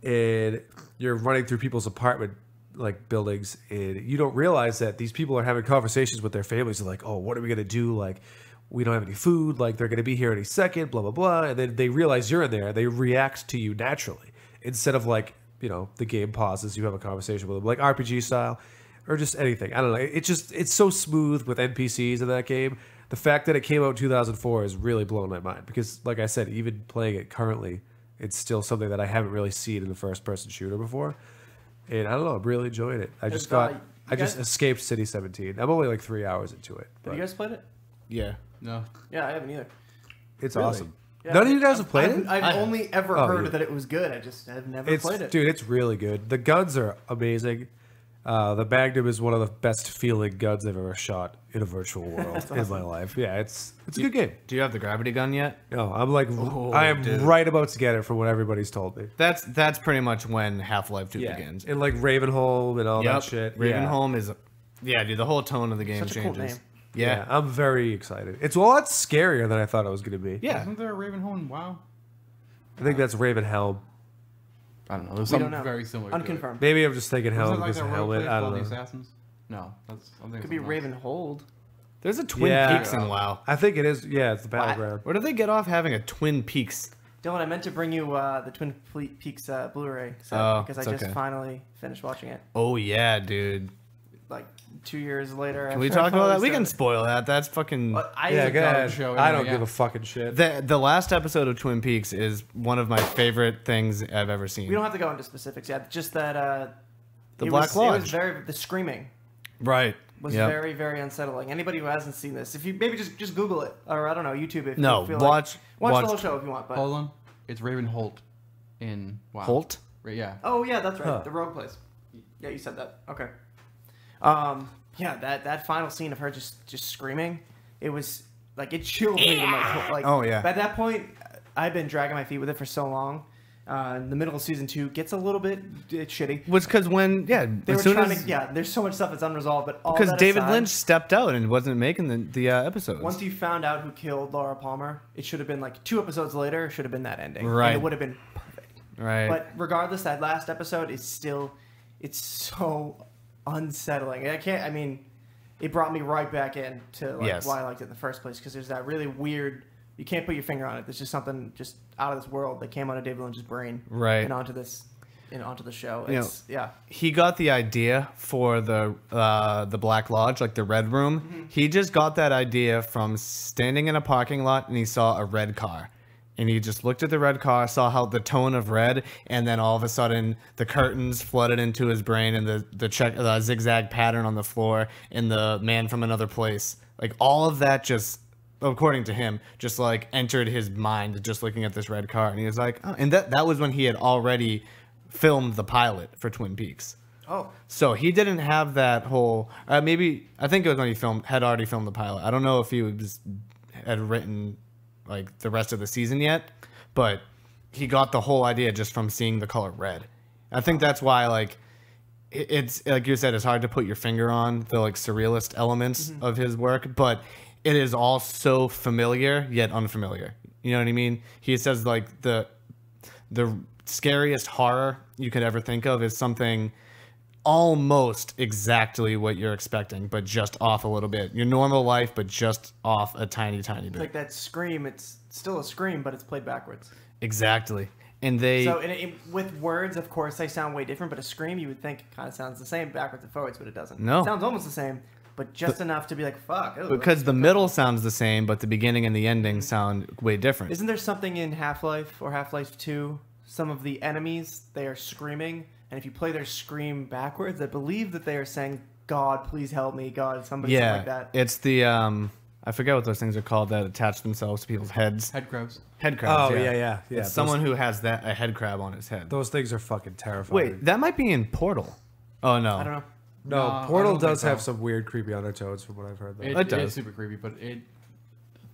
and you're running through people's apartment like buildings, and you don't realize that these people are having conversations with their families. They're like, oh, what are we gonna do? Like, we don't have any food. Like, they're gonna be here any second. Blah blah blah. And then they realize you're in there. They react to you naturally instead of like, the game pauses. You have a conversation with them, like RPG style, or just anything. I don't know. It's so smooth with NPCs in that game. The fact that it came out in 2004 is really blowing my mind because, like I said, even playing it currently, it's still something that I haven't really seen in a first-person shooter before. And I don't know, I'm really enjoying it. I just escaped City 17. I'm only like 3 hours into it. Have you guys played it? Yeah. No. Yeah, I haven't either. It's awesome. Yeah, None of you guys have played it? I've only ever heard that it was good. I've never played it. Dude, it's really good. The guns are amazing. The Magnum is one of the best feeling guns I've ever shot in a virtual world in my life. Yeah, it's a good game. Do you have the gravity gun yet? No, I'm like, I am right about to get it from what everybody's told me. That's pretty much when Half-Life 2 begins. And like Ravenholm and all that shit. Ravenholm is, dude, the whole tone of the game Such a cool changes. name. Yeah. I'm very excited. It's a lot scarier than I thought it was going to be. Yeah. Isn't there a Ravenholm? Wow. I think that's Ravenhelm. I don't know. There's We don't something know. very similar. Unconfirmed. Maybe I'm just thinking To it. Helm Wasn't it like because that of role helmet. play I called don't The know. Assassins? No, that's something. Could be Ravenhold. There's a Twin Yeah. Peaks in WoW. I think it is. Yeah, it's the battleground. Where did they get off having a Twin Peaks? Dylan, I meant to bring you the Twin Peaks Blu-ray set Oh, because I it's just okay. finally finished watching it. Oh, yeah, dude. Like 2 years later. Can we talk about that? We can spoil that. That's fucking... Yeah, go ahead. show I anyway, don't yeah. give a fucking shit. The last episode of Twin Peaks is one of my favorite things I've ever seen. We don't have to go into specifics yet. Just that The it Black was, It Lodge. was the screaming right. was Yep. very, very unsettling. Anybody who hasn't seen this, if you maybe just Google it or I don't know YouTube if No, you feel watch like, watch the whole show if you want. But Hold on. It's Ravenholt in WoW. Holt? Yeah. oh yeah, that's right, Huh. the rogue place. Yeah, you said that. Okay. Yeah, that final scene of her just screaming, it was like it chilled me. Like Oh, yeah. At that point, I've been dragging my feet with it for so long. In the middle of season 2 gets a little bit shitty. Was because when, They as were soon trying as... to, there's so much stuff that's unresolved, but all Because that David aside, Lynch stepped out and wasn't making the episodes. once you found out who killed Laura Palmer, it should have been like 2 episodes later. Should have been that ending, Right. And it would have been perfect. Right. But regardless, that last episode is still, it's so unsettling. I mean, it brought me right back in to like Yes. why I liked it in the first place because there's that really weird. You can't put your finger on it. There's just something just out of this world that came out of David Lynch's brain, Right. and onto this, onto the show. You know, It's yeah. he got the idea for the Black Lodge, like the Red Room. Mm-hmm. He just got that idea from standing in a parking lot and he saw a red car. And he just looked at the red car, saw how the tone of red, and then all of a sudden the curtains flooded into his brain and the zigzag pattern on the floor and the man from another place. Like all of that just, according to him, just like entered his mind just looking at this red car. And he was like, oh. And that was when he had already filmed the pilot for Twin Peaks. Oh, So he didn't have that whole. Maybe I think it was when he had already filmed the pilot. I don't know if he had written like the rest of the season yet, but he got the whole idea just from seeing the color red. I think that's why like it's like you said, it's hard to put your finger on the like surrealist elements of his work, but it is all so familiar yet unfamiliar. You know what I mean? He says like the scariest horror you could ever think of is something almost exactly what you're expecting, but just off a little bit. Your normal life, but just off a tiny, tiny bit. like that scream. It's still a scream, but it's played backwards. Exactly. And they... So with words, of course, they sound way different. But a scream, you would think, kind of sounds the same backwards and forwards, but it doesn't. No. It sounds almost the same, but just enough to be like, fuck. Ew, because the middle sounds the same, but the beginning and the ending sound way different. Isn't there something in Half-Life or Half-Life 2? Some of the enemies, they are screaming, and if you play their scream backwards, I believe that they are saying, God, please help me, God, something like that. It's the... I forget what those things are called that attach themselves to people's heads. Head crabs. Head crabs. Oh, yeah. It's someone who has a head crab on his head. Those things are fucking terrifying. Wait, that might be in Portal. Oh, no. I don't know. No, No, Portal I don't does think have so. some weird, creepy undertones from what I've heard. Though. It does. is super creepy, but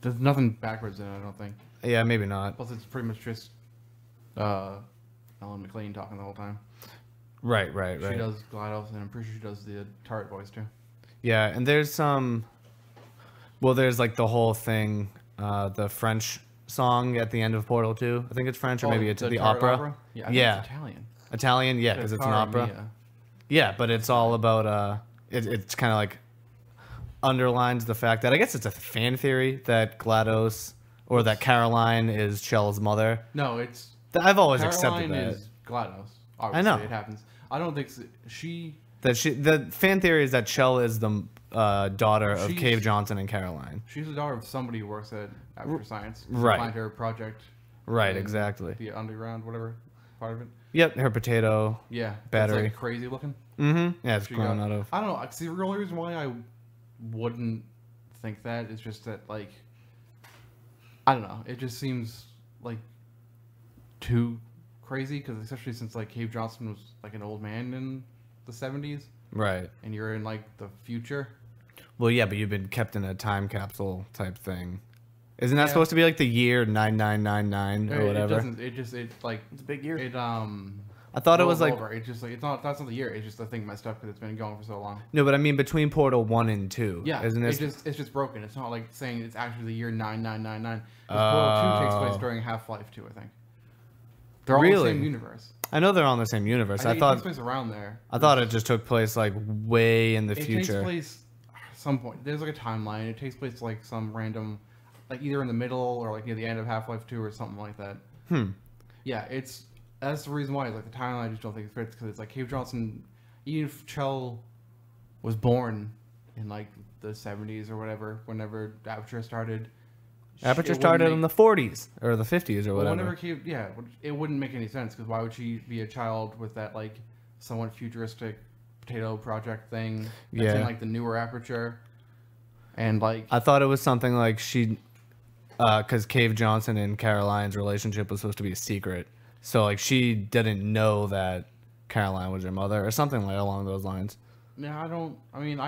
there's nothing backwards in it, I don't think. Yeah, maybe not. Plus, it's pretty much just Ellen McLean talking the whole time. Right. She does GLaDOS, and I'm pretty sure she does the turret voice too. Yeah, and there's some... Well, there's like the whole thing, the French song at the end of Portal 2. I think it's French, or maybe it's the turret opera. Yeah, I think Yeah. it's Italian. Italian, yeah, because it's an Cara opera. Mia. Yeah, but it's all about it's kind of like underlines the fact that I guess it's a fan theory that GLaDOS or that Caroline is Chell's mother. No, it's I've always Caroline accepted that. is GLaDOS. Obviously, know. it happens. I don't think she. The fan theory is that Chell is the daughter of She's- Cave Johnson and Caroline. She's the daughter of somebody who works at Aperture Science. Right. Find her project. Right, and exactly. The underground, whatever part of it. Yep, her potato. Yeah. Battery. It's like crazy looking. Mm-hmm. Yeah, it's She grown got- out of. I don't know. See, the only reason why I wouldn't think that is just that, like, I don't know. It just seems like too crazy because especially since like Cave Johnson was like an old man in the 70s Right. and you're in like the future. Well, yeah, but you've been kept in a time capsule type thing. Isn't that Yeah. supposed to be like the year 9999 or It whatever? doesn't. It just. It like. It's a big year. It I thought it was rolls like over. It's just like it's not. That's not the year. It's just the thing messed up because it's been going for so long. no, but I mean between Portal 1 and 2. Yeah, isn't it? it's just broken. It's not like saying it's actually the year 9999. Portal 2 takes place Oh. during Half-Life 2, I think. They're all in Really? the same universe. I know they're all in the same universe. I I think it thought takes place around there. I thought it just took place like way in the It future. takes place at some point. There's like a timeline. It takes place like some random, like either in the middle or like near the end of Half-Life 2 or something like that. Yeah, that's the reason why. Like the timeline, I just don't think it fits because it's like Cave Johnson, even if Chell was born in like the 70s or whatever, whenever Aperture started. Aperture it wouldn't started make- in the 40s or the 50s or Well, whatever. whenever Cave, yeah, it wouldn't make any sense because why would she be a child with that like somewhat futuristic potato project thing that's in Yeah. like the newer Aperture, and like I thought it was something like she, because Cave Johnson and Caroline's relationship was supposed to be a secret. So like she didn't know that Caroline was her mother or something like along those lines. yeah, I don't. I mean,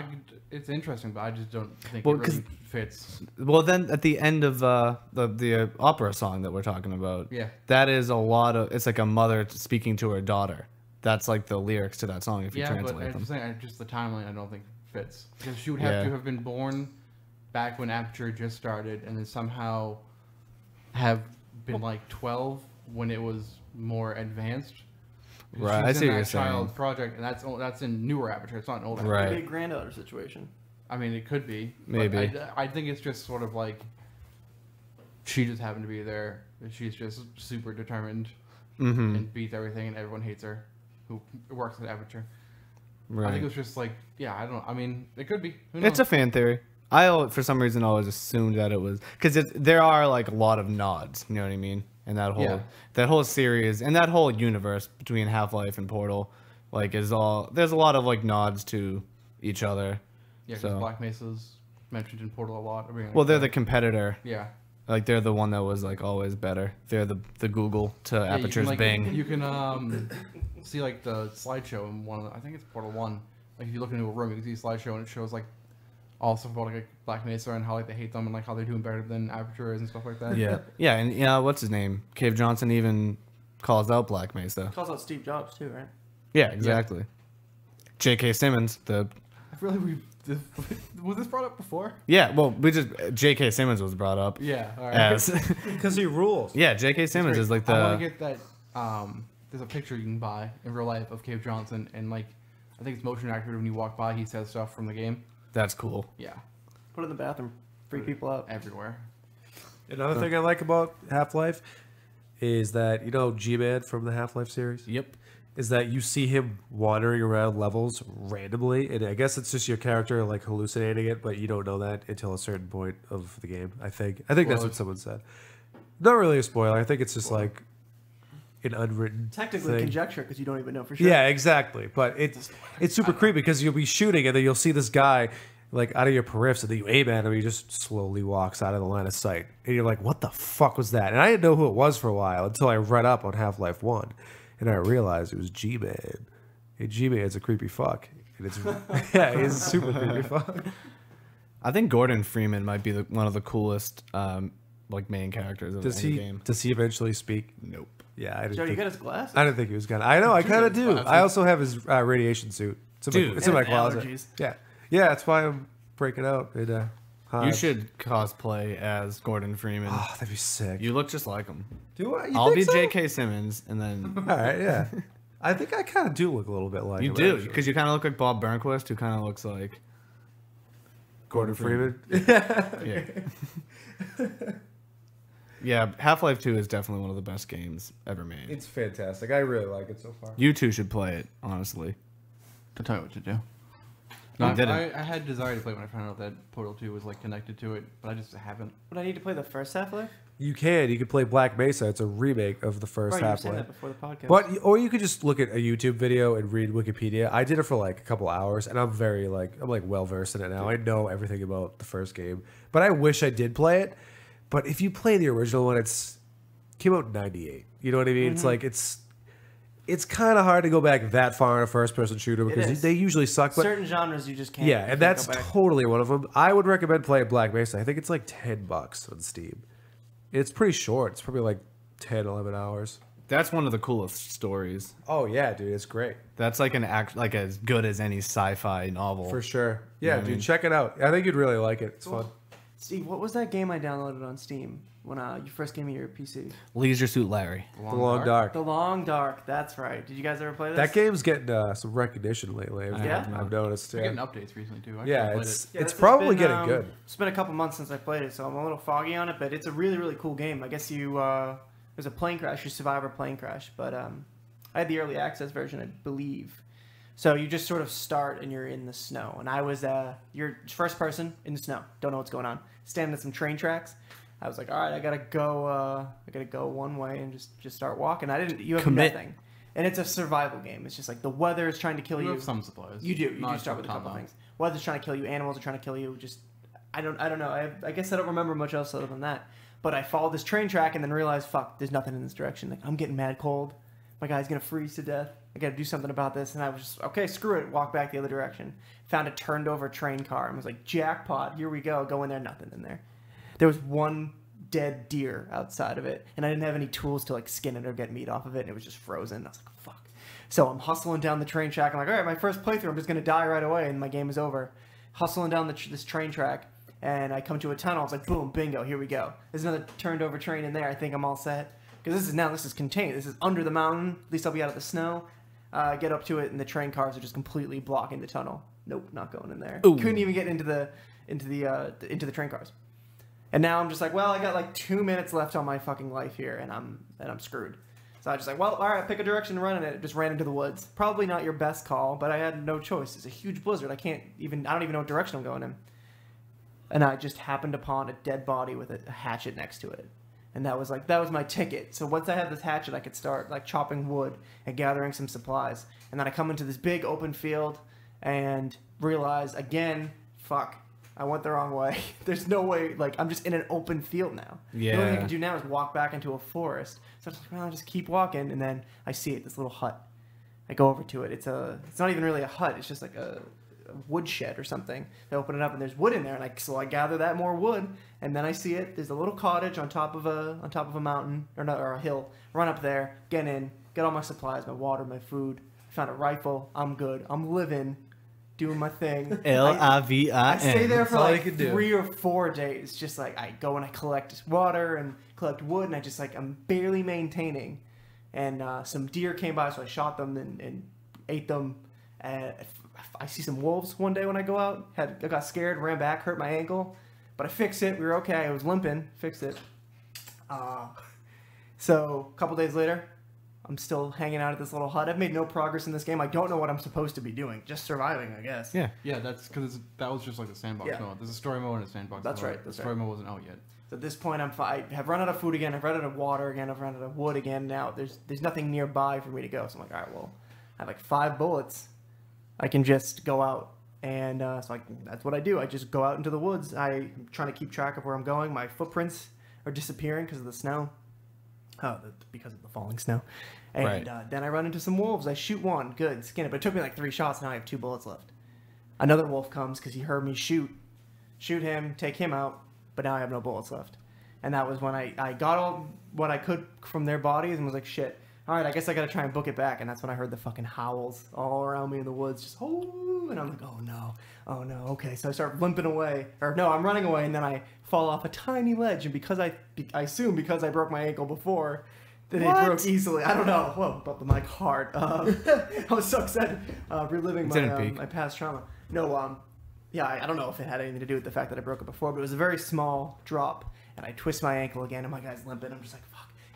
it's interesting, but I just don't think Well, it really 'cause- fits. Well, then at the end of the opera song that we're talking about, Yeah. that is a lot of. It's like a mother speaking to her daughter. That's like the lyrics to that song if you Yeah, but translate I'm them. just saying, just the timeline I don't think fits because she would Yeah. have to have been born back when Aperture just started, and then somehow have been like 12 when it was more advanced. Because Right, she's I in see what that you're saying. child project, and that's in newer Aperture. It's not an old Aperture. Right. Maybe a granddaughter situation. I mean, it could be. but Maybe. I think it's just sort of like she just happened to be there. She's just super determined Mm-hmm. and beats everything, and everyone hates her who works at Aperture. I Right. think it was just like, yeah, I don't. I mean, it could be. Who It's knows? a fan theory. For some reason, always assumed that it was because there are like a lot of nods. You know what I mean? And that whole series and that whole universe between Half-Life and Portal, like there's a lot of like nods to each other. Yeah, because So- Black Mesa's mentioned in Portal a lot. I mean, Well, they're the competitor. yeah. Like they're the one that was like always better. They're the Google to Yeah, you can, Aperture's like, Bing. You can see like the slideshow in one of the, I think it's Portal 1. Like if you look into a room, you can see a slideshow and it shows like all stuff about like Black Mesa and how like they hate them and like how they're doing better than Aperture is and stuff like that. Yeah, yeah, and what's his name? Cave Johnson even calls out Black Mesa. Calls out Steve Jobs too, right? Yeah, exactly. J.K. Simmons, I feel like was this brought up before? J.K. Simmons was brought up Yeah. All right. as Because he rules. yeah. J.K. Simmons Great. is like I want to the get that. There's a picture you can buy in real life of Cave Johnson, and like, I think it's motion activated. When you walk by, he says stuff from the game. that's cool. Yeah, Put it in the bathroom. Freak people out. everywhere. Another thing I like about Half-Life is that, you know, G-Man from the Half-Life series? Yep. Is that you see him wandering around levels randomly, and I guess it's just your character like hallucinating it, but you don't know that until a certain point of the game. I think that's Spoilers. what someone said. Not really a spoiler. I think it's just like an unwritten Technically thing. conjecture because you don't even know for sure. Yeah, exactly. But it's super creepy because you'll be shooting and then you'll see this guy like out of your periffs and then you aim at him. He just slowly walks out of the line of sight, and you're like, "What the fuck was that?" And I didn't know who it was for a while until I read up on Half-Life 1. And I realized it was G-Man. And G-Man's a creepy fuck. And it's yeah, he's a super creepy fuck. I think Gordon Freeman might be one of the coolest like main characters of any game. Does he eventually speak? Nope. Yeah, I didn't Joe, you think, got his glasses. I didn't think he was gonna. I know, I kind of his do. glasses. I also have his radiation suit. It's in my, Dude. it's in my And closet. allergies. Yeah, yeah, that's why I'm breaking out. You should cosplay as Gordon Freeman. Oh, that'd be sick. You look just like him. Do I? You I'll think be so? J.K. Simmons, and then All right, yeah. I think I kind of do look a little bit like You him, do, actually. because you kind of look like Bob Burnquist, who kind of looks like Gordon Freeman. yeah. Yeah, Half-Life 2 is definitely one of the best games ever made. It's fantastic. I really like it so far. You two should play it, honestly. To tell you what to do. You No, didn't. I had desire to play when I found out that Portal 2 was like connected to it, but I just haven't. Would I need to play the first Half-Life? You can play Black Mesa. It's a remake of the first Right, you were saying Half-Life. that before the podcast. But or you could just look at a YouTube video and read Wikipedia. I did it for like a couple hours, and I'm well versed in it now. I know everything about the first game, but I wish I did play it. But if you play the original one, came out in '98. You know what I mean? It's like it's kind of hard to go back that far in a first-person shooter is. because they usually suck. But certain genres you just can't. yeah, you and can't that's go back. totally one of them. I would recommend playing Black Mesa. I think it's like $10 on Steam. It's pretty short. It's probably like 10, 11 hours. That's one of the coolest stories. Oh yeah, dude, it's great. That's like like as good as any sci-fi novel. For sure. Yeah, what I dude, mean? check it out. I think you'd really like it. It's fun. Steve, what was that game I downloaded on Steam when you first gave me your PC? Leisure Suit Larry. The Long Dark. The Long Dark. That's right. Did you guys ever play this? That game's getting some recognition lately. Yeah? I've noticed. They're Yeah, getting updates recently too. I actually yeah played it's it. Yeah, it's this has probably been, getting good. It's been a couple months since I played it, so I'm a little foggy on it. But it's a really, really cool game. I guess there's a plane crash. You survive a plane crash, but I had the early access version, I believe. So you just sort of start and you're in the snow. And I was you're first person in the snow. Don't know what's going on. Standing at some train tracks. I was like, all right, I gotta go one way and just start walking. You have Commit. nothing. And it's a survival game. It's just like the weather is trying to kill You you. have some supplies. You do. You Not do start with a ton, couple though. things. Weather's trying to kill you. Animals are trying to kill you. Just I don't know. I guess I don't remember much else other than that. But I followed this train track and then realized, fuck, there's nothing in this direction. Like, I'm getting mad cold. My guy's gonna freeze to death. I gotta do something about this. And I was just, okay, screw it. Walk back the other direction. Found a turned over train car and was like, jackpot. Here we go. Go in there. Nothing in there. There was one dead deer outside of it, and I didn't have any tools to like skin it or get meat off of it. And it was just frozen. I was like, fuck. So I'm hustling down the train track. I'm like, all right, my first playthrough. I'm just gonna die right away, and my game is over. Hustling down this train track. And I come to a tunnel. It's like, boom, bingo, here we go. There's another turned over train in there. I think I'm all set. Because this is contained. This is under the mountain. At least I'll be out of the snow. Get up to it, and the train cars are just completely blocking the tunnel. Nope, not going in there. Ooh. Couldn't even get into the train cars. And now I'm just like, well, I got like 2 minutes left on my fucking life here, and I'm screwed. So I was just like, well, all right, pick a direction to run in it. Just ran into the woods. Probably not your best call, but I had no choice. It's a huge blizzard. I don't even know what direction I'm going in. And I just happened upon a dead body with a hatchet next to it. And that was my ticket. So once I had this hatchet, I could start like chopping wood and gathering some supplies. And then I come into this big open field and realize again, fuck, I went the wrong way. There's no way, like I'm just in an open field now. The only thing I Yeah. can do now is walk back into a forest. So I'm just like, well, I'll just keep walking. And then I see it, this little hut. I go over to it. It's not even really a hut. It's just like a woodshed or something. I open it up and there's wood in there, and I gather that more wood, and then I see it. There's a little cottage on top of a mountain or a hill. Run up there, get in, get all my supplies, my water, my food. Found a rifle. I'm good. I'm living, doing my thing. L-I-V-I-N. I stay there for That's all like you can do. 3 or 4 days. Just like I go and I collect water and collect wood, and I just like I'm barely maintaining. And some deer came by, so I shot them and ate them. I see some wolves one day when I go out. I got scared, ran back, hurt my ankle, but I fixed it. We were okay. I was limping, fixed it. So a couple days later, I'm still hanging out at this little hut. I've made no progress in this game. I don't know what I'm supposed to be doing. Just surviving, I guess. Yeah. Yeah, that's because that was just like the sandbox Yeah. mode. There's a story mode and a sandbox That's mode. right, that's the story right. mode wasn't out yet. So at this point, I have run out of food again. I've run out of water again. I've run out of wood again. Now there's nothing nearby for me to go. So I'm like, all right, well, I have like 5 bullets. I can just go out. And so that's what I do. I just go out into the woods. I'm trying to keep track of where I'm going. My footprints are disappearing because of the snow. Because of the falling snow. And Right. then I run into some wolves. I shoot one. Good. Skin it. But it took me like 3 shots. Now I have 2 bullets left. Another wolf comes because he heard me shoot. Shoot him. Take him out. But now I have no bullets left. And that was when I got all what I could from their bodies and was like, shit. All right, I guess I got to try and book it back. And that's when I heard the fucking howls all around me in the woods. Just, oh, and I'm like, oh no. Okay, so I start limping away. Or no, I'm running away, and then I fall off a tiny ledge. And because I assume because I broke my ankle before, They broke easily. I don't know. Whoa, bumped the mic hard. I was so excited reliving my past trauma. No, yeah, I don't know if it had anything to do with the fact that I broke it before, but it was a very small drop, and I twist my ankle again, and my guy's limping. I'm just like,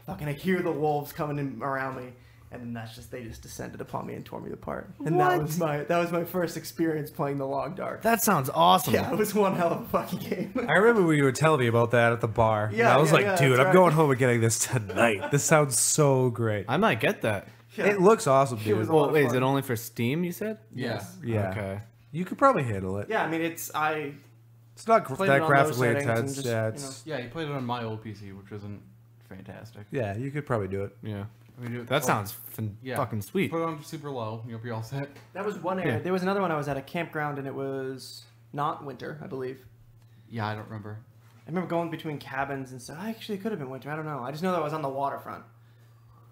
fuck, and I hear the wolves coming in around me, and then they just descended upon me and tore me apart. And that was my first experience playing the long dark. That sounds awesome. Yeah, it was one hell of a fucking game. I remember when you were telling me about that at the bar. Yeah, and I was like, dude, I'm going home and getting this tonight. This sounds so great. I might get that. Yeah. It looks awesome, dude. Well, wait, is it only for Steam, you said? Yes. Yeah. Okay. You could probably handle it. Yeah, I mean, it's not that graphically intense. Just, yeah, yeah, you played it on my old PC, which isn't fantastic. Yeah, you could probably do it. Yeah. That sounds fucking sweet. Put it on super low, you'll be all set. That was one area. Yeah. There was another one I was at a campground, and it was not winter, I believe. Yeah, I don't remember. I remember going between cabins and stuff. Actually, it could have been winter. I don't know. I just know that I was on the waterfront.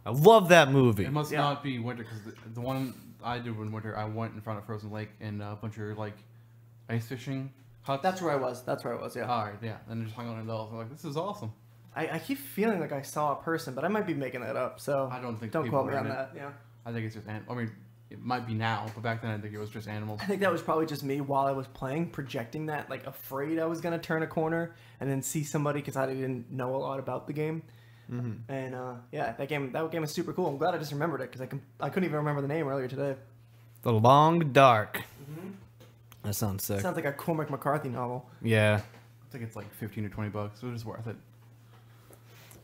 I love that movie. It must not be winter, because the one I did in winter, I went in front of Frozen Lake and a bunch of, like, ice fishing huts. That's where I was, yeah. Alright, yeah. And just hung out in those. I'm like, this is awesome. I keep feeling like I saw a person, but I might be making that up, so I don't quote me on that. Yeah. I think it's just I mean, it might be now, but back then I think it was just animals. I think that was probably just me while I was playing, projecting that, like afraid I was gonna turn a corner and then see somebody because I didn't know a lot about the game. Mm-hmm. And yeah, that game is super cool. I'm glad I just remembered it because I couldn't even remember the name earlier today. The Long Dark. Mm-hmm. That sounds sick. Sounds like a Cormac McCarthy novel. Yeah. I think it's like $15 or $20, so it's worth it.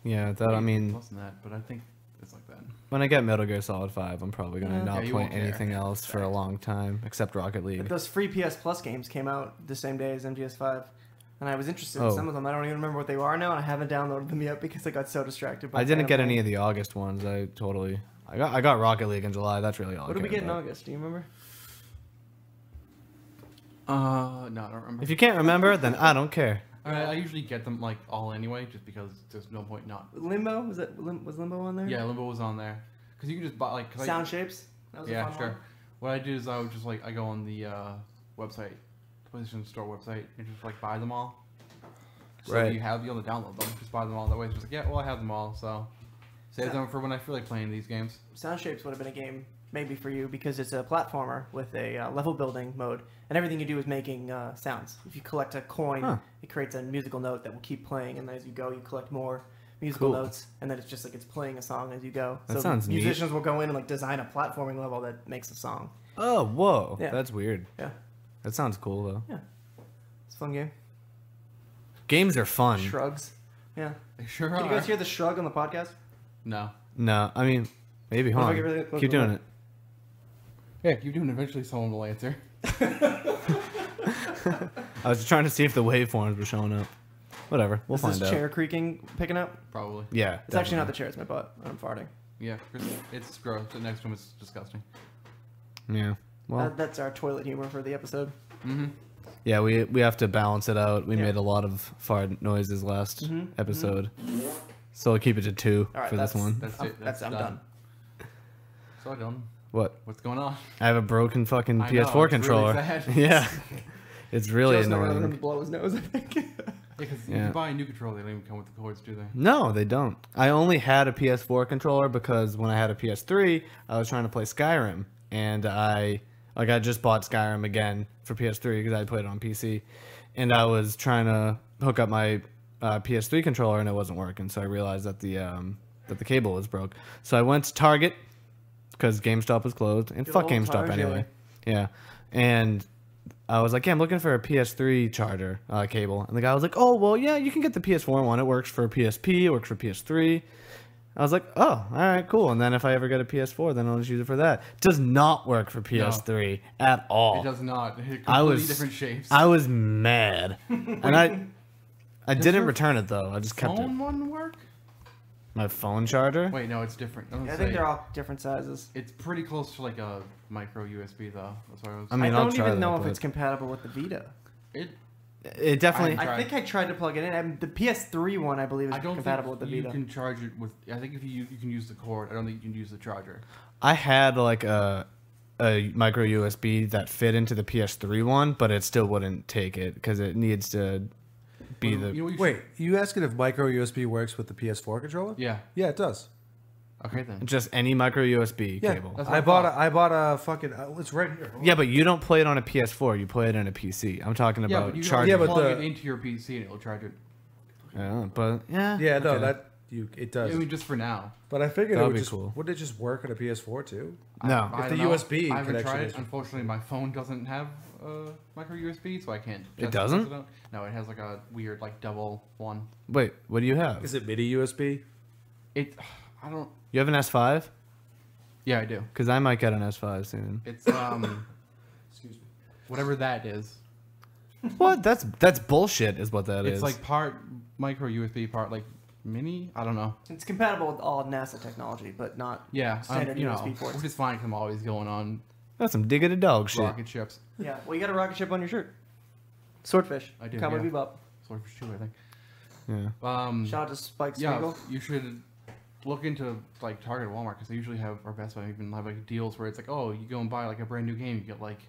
Yeah, I mean, less than that, but I think it's like that. When I get Metal Gear Solid 5, I'm probably gonna not play anything else for a long time except Rocket League. But those free PS Plus games came out the same day as MGS5, and I was interested in some of them. I don't even remember what they are now, and I haven't downloaded them yet because I got so distracted. I didn't get any of the August ones. I got Rocket League in July. That's really all. What did we get in August? Do you remember? No, I don't remember. If you can't remember, then I don't care. I usually get them like all anyway, just because there's no point not. Limbo was Limbo on there? Yeah, Limbo was on there because you can just buy like Sound Shapes. That was a fun one. What I do is I would just I go on the website, PlayStation Store website, and just like buy them all. So right. You'll be able to download them. Just buy them all that way. It's just like I have them all, so save them for when I feel like playing these games. Sound Shapes would have been a game maybe for you because it's a platformer with a level building mode, and everything you do is making sounds. If you collect a coin, it creates a musical note that will keep playing, and as you go, you collect more musical notes, and then it's just like it's playing a song as you go. That sounds musicians neat. will go in and like design a platforming level that makes a song. Oh, whoa, yeah. That's weird. Yeah, that sounds cool though. Yeah, it's a fun game. Games are fun. Shrugs. Yeah, they sure are. Did you guys hear the shrug on the podcast? No. I mean, maybe. Hold on. Really keep doing it. Yeah, keep doing it. Eventually someone will answer. I was trying to see if the waveforms were showing up. Whatever, we'll find out. Is this chair creaking picking up? Probably. Yeah. It's actually not the chair, it's my butt. I'm farting. Yeah, it's gross. The next one is disgusting. Yeah. Well, that's our toilet humor for the episode. Mm-hmm. Yeah, we have to balance it out. We made a lot of fart noises last episode. So I'll keep it to 2 for this one. I'm done. So done. What? What's going on? I have a broken fucking PS4 controller. Really sad. Yeah. It's really annoying. Rather than blow his nose, I think. Because if you buy a new controller, they don't even come with the cords, do they? No, they don't. I only had a PS4 controller because when I had a PS3, I was trying to play Skyrim, and I just bought Skyrim again for PS3 because I played it on PC, and I was trying to hook up my PS3 controller and it wasn't working, so I realized that the cable was broke. So I went to Target because GameStop was closed, and fuck GameStop anyway. Yeah, and I was like, yeah, I'm looking for a PS3 charger cable. And the guy was like, oh, well, yeah, you can get the PS4 one. It works for PSP. It works for PS3. I was like, oh, all right, cool. And then if I ever get a PS4, then I'll just use it for that. It does not work for PS3 at all. It does not. Completely different shapes. I was mad. And I didn't return it, though. I just kept it. Phone one work? My phone charger? Wait, no, it's different. I think they're all different sizes. It's pretty close to like a micro USB, though. That's why I was. I don't even know if it's compatible with the Vita. It definitely. I think I tried to plug it in. The PS3 one, I believe, is compatible with the Vita. You can charge it with. I think if you can use the cord. I don't think you can use the charger. I had like a micro USB that fit into the PS3 one, but it still wouldn't take it because it needs to be Wait, you asking if micro USB works with the PS4 controller? Yeah. Yeah, it does. Okay then. Just any micro USB Yeah, cable. That's what I bought a fucking. It's right here. Hold on. Yeah, but you don't play it on a PS4. You play it on a PC. I'm talking Yeah, about but you charging. can Yeah, but plug the- it into your PC and it'll charge it. But yeah. Yeah, no, okay. it does. I mean, just for now. But I figured it That'd would be just cool. Wouldn't it just work on a PS4 too? No. I If the don't know. USB I haven't connection tried is- it. Unfortunately, my phone doesn't have micro USB, so I can't. It test doesn't? out. No, it has like a weird like double one. Wait, what do you have? Is it mini USB? It. I don't. You have an S5? Yeah, I do. Because I might get an S5 soon. It's Excuse me. whatever that is. What? That's bullshit. Is what that is. It's like part micro USB, part like mini. I don't know. It's compatible with all NASA technology, but not Yeah, standard you USB know, ports. which is fine 'cause I'm always going on that's some diggity dog shit. rocket ships. Yeah, well, you got a rocket ship on your shirt. Swordfish. I do, Cowboy yeah. Bebop. Swordfish 2, I think. Yeah. Shout out to Spike Yeah, Spiegel. you should look into like Target, Walmart, because they usually have, or Best Buy even have like deals where it's like, oh, you go and buy like a brand new game, you get like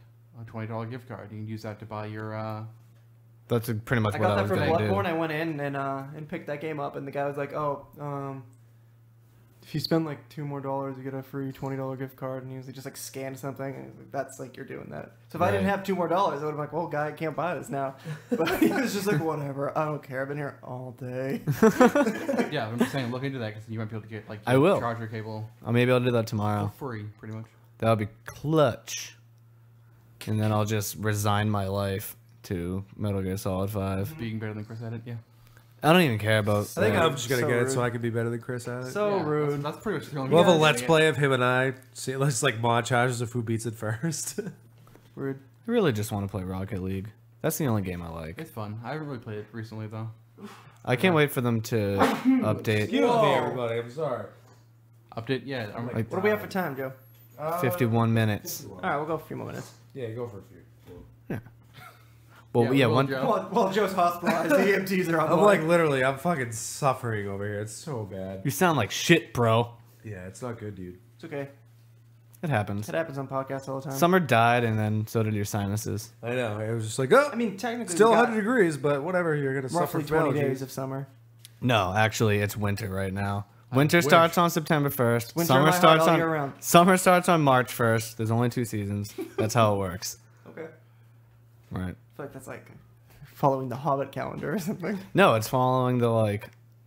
a $20 gift card. You can use that to buy your. That's pretty much I what got I that was for gonna Bloodborne. do. I went in and picked that game up, and the guy was like, "Oh, if you spend like $2 more, you get a free $20 gift card." And he was like, just like scan something, and he was like, that's like you're doing that. So if I didn't Right. have $2 more, I would have been like, "Well, guy, I can't buy this now." But he was just like, "Whatever, I don't care. I've been here all day." Yeah, I'm just saying, look into that because you might be able to get like I your will. charger cable Maybe I'll do that for tomorrow. free, pretty much. That would be clutch. And then I'll just resign my life to Metal Gear Solid 5. Being better than Chris at it, yeah. I don't even care about. I think that. I'm just gonna So get it rude. so I can be better than Chris at it. So Yeah, rude. That's pretty much the only We'll have a thing let's I play of him and I. See, let's like montages of who beats it first. Rude. I really just want to play Rocket League. That's the only game I like. It's fun. I haven't really played it recently though. I can't wait for them to update. Excuse me, everybody. I'm sorry. Update, yeah. I'm Like What do we have for time, Joe? 51 minutes. All right, we'll go for a few more minutes. Yeah, go for a few. Well, yeah, well, one. Joe. While Joe's hospitalized, the EMTs are on. I'm like literally, I'm fucking suffering over here. It's so bad. You sound like shit, bro. Yeah, it's not good, dude. It's okay. It happens. It happens on podcasts all the time. Summer died, and then so did your sinuses. I know. It was just like, oh, I mean, technically, still we got 100 degrees, but whatever. You're gonna suffer roughly from 20 allergies. days of summer. No, actually, it's winter right now. Winter wish. starts on September 1st. Winter in Summer my heart starts all on year round. Summer starts on March 1st. There's only 2 seasons. That's how it works. Okay. I Right. feel like that's like following the Hobbit calendar or something. No, it's following the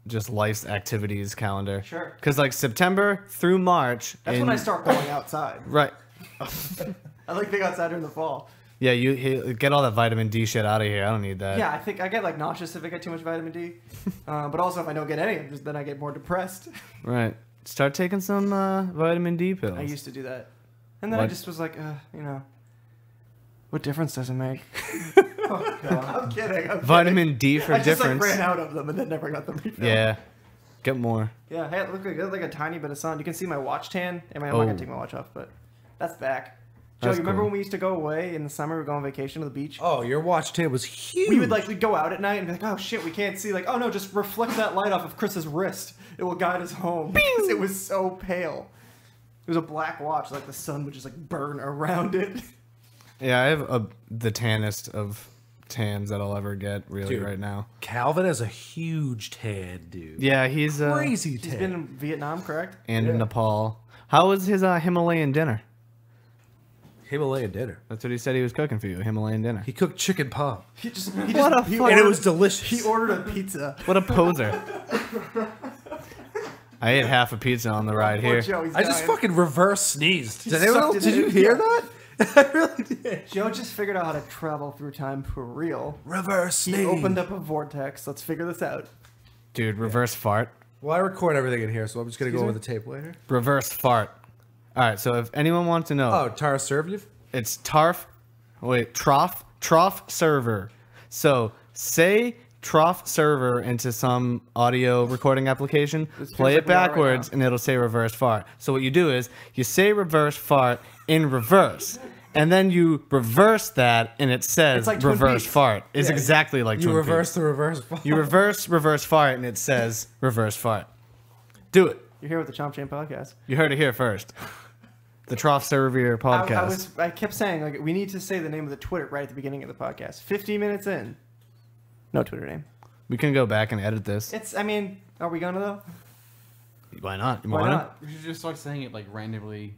just life's activities calendar. Sure. Because like through March. That's when I start going outside. Right. I like being outside during the fall. Yeah, you get all that vitamin D shit out of here. I don't need that. Yeah, I think I get like nauseous if I get too much vitamin D. But also if I don't get any, then I get more depressed. Right. Start taking some vitamin D pills. I used to do that. And then I What? just was like, what difference does it make? Oh, God. I'm kidding. Vitamin D for I just difference. like ran out of them and then never got them refilled. Yeah. Get more. Yeah, hey, look, I got like a tiny bit of sun. You can see my watch tan. I mean, I'm not gonna Oh. take my watch off, but that's back. Joe, That's you remember cool. when we used to go away in the summer? We'd go on vacation to the beach. Oh, your watch tape was huge. We'd go out at night and be like, oh shit, we can't see. Like, oh no, just reflect that light off of Chris's wrist. It will guide us home. Because it was so pale. It was a black watch. Like the sun would just like burn around it. Yeah, I have the tannest of tans that I'll ever get really Dude. right now. Calvin has a huge tan, dude. Yeah, he's Crazy He's tan. been in Vietnam, correct? and in Nepal. How was his Himalayan dinner? Himalayan dinner. That's what he said he was cooking for you, Himalayan dinner. He cooked chicken palm. He What a ordered, And it was delicious. He ordered a pizza. What a poser. I ate half a pizza on the ride Poor here. Joe, he's I just dying. fucking reverse sneezed. Did, sucked anyone else, it did you in. hear Yeah. that? I really did. Joe just figured out how to travel through time for real. Reverse He sneeze. opened up a vortex. Let's figure this out. Dude, reverse fart. Well, I record everything in here, so I'm just gonna go Excuse over the tape later. Reverse fart. All right, so if anyone wants to know, Oh, Tara served you? it's trough server. So say trough server into some audio recording application, This play feels it like we are right backwards, now. and it'll say reverse fart. So what you do is you say reverse fart in reverse, and then you reverse that, and it says It's like Twin reverse Peaks. fart. It's Yeah. exactly like You Twin reverse Peaks. the reverse. You reverse fart, and it says reverse fart. Do it. You're here with the Chomp Chain podcast. You heard it here first. The Trough Server podcast. I kept saying like we need to say the name of the Twitter right at the beginning of the podcast. 50 minutes in, no Twitter name. We can go back and edit this. It's. I mean, are we gonna though? Why not? You Why want not? We should just start saying it like randomly.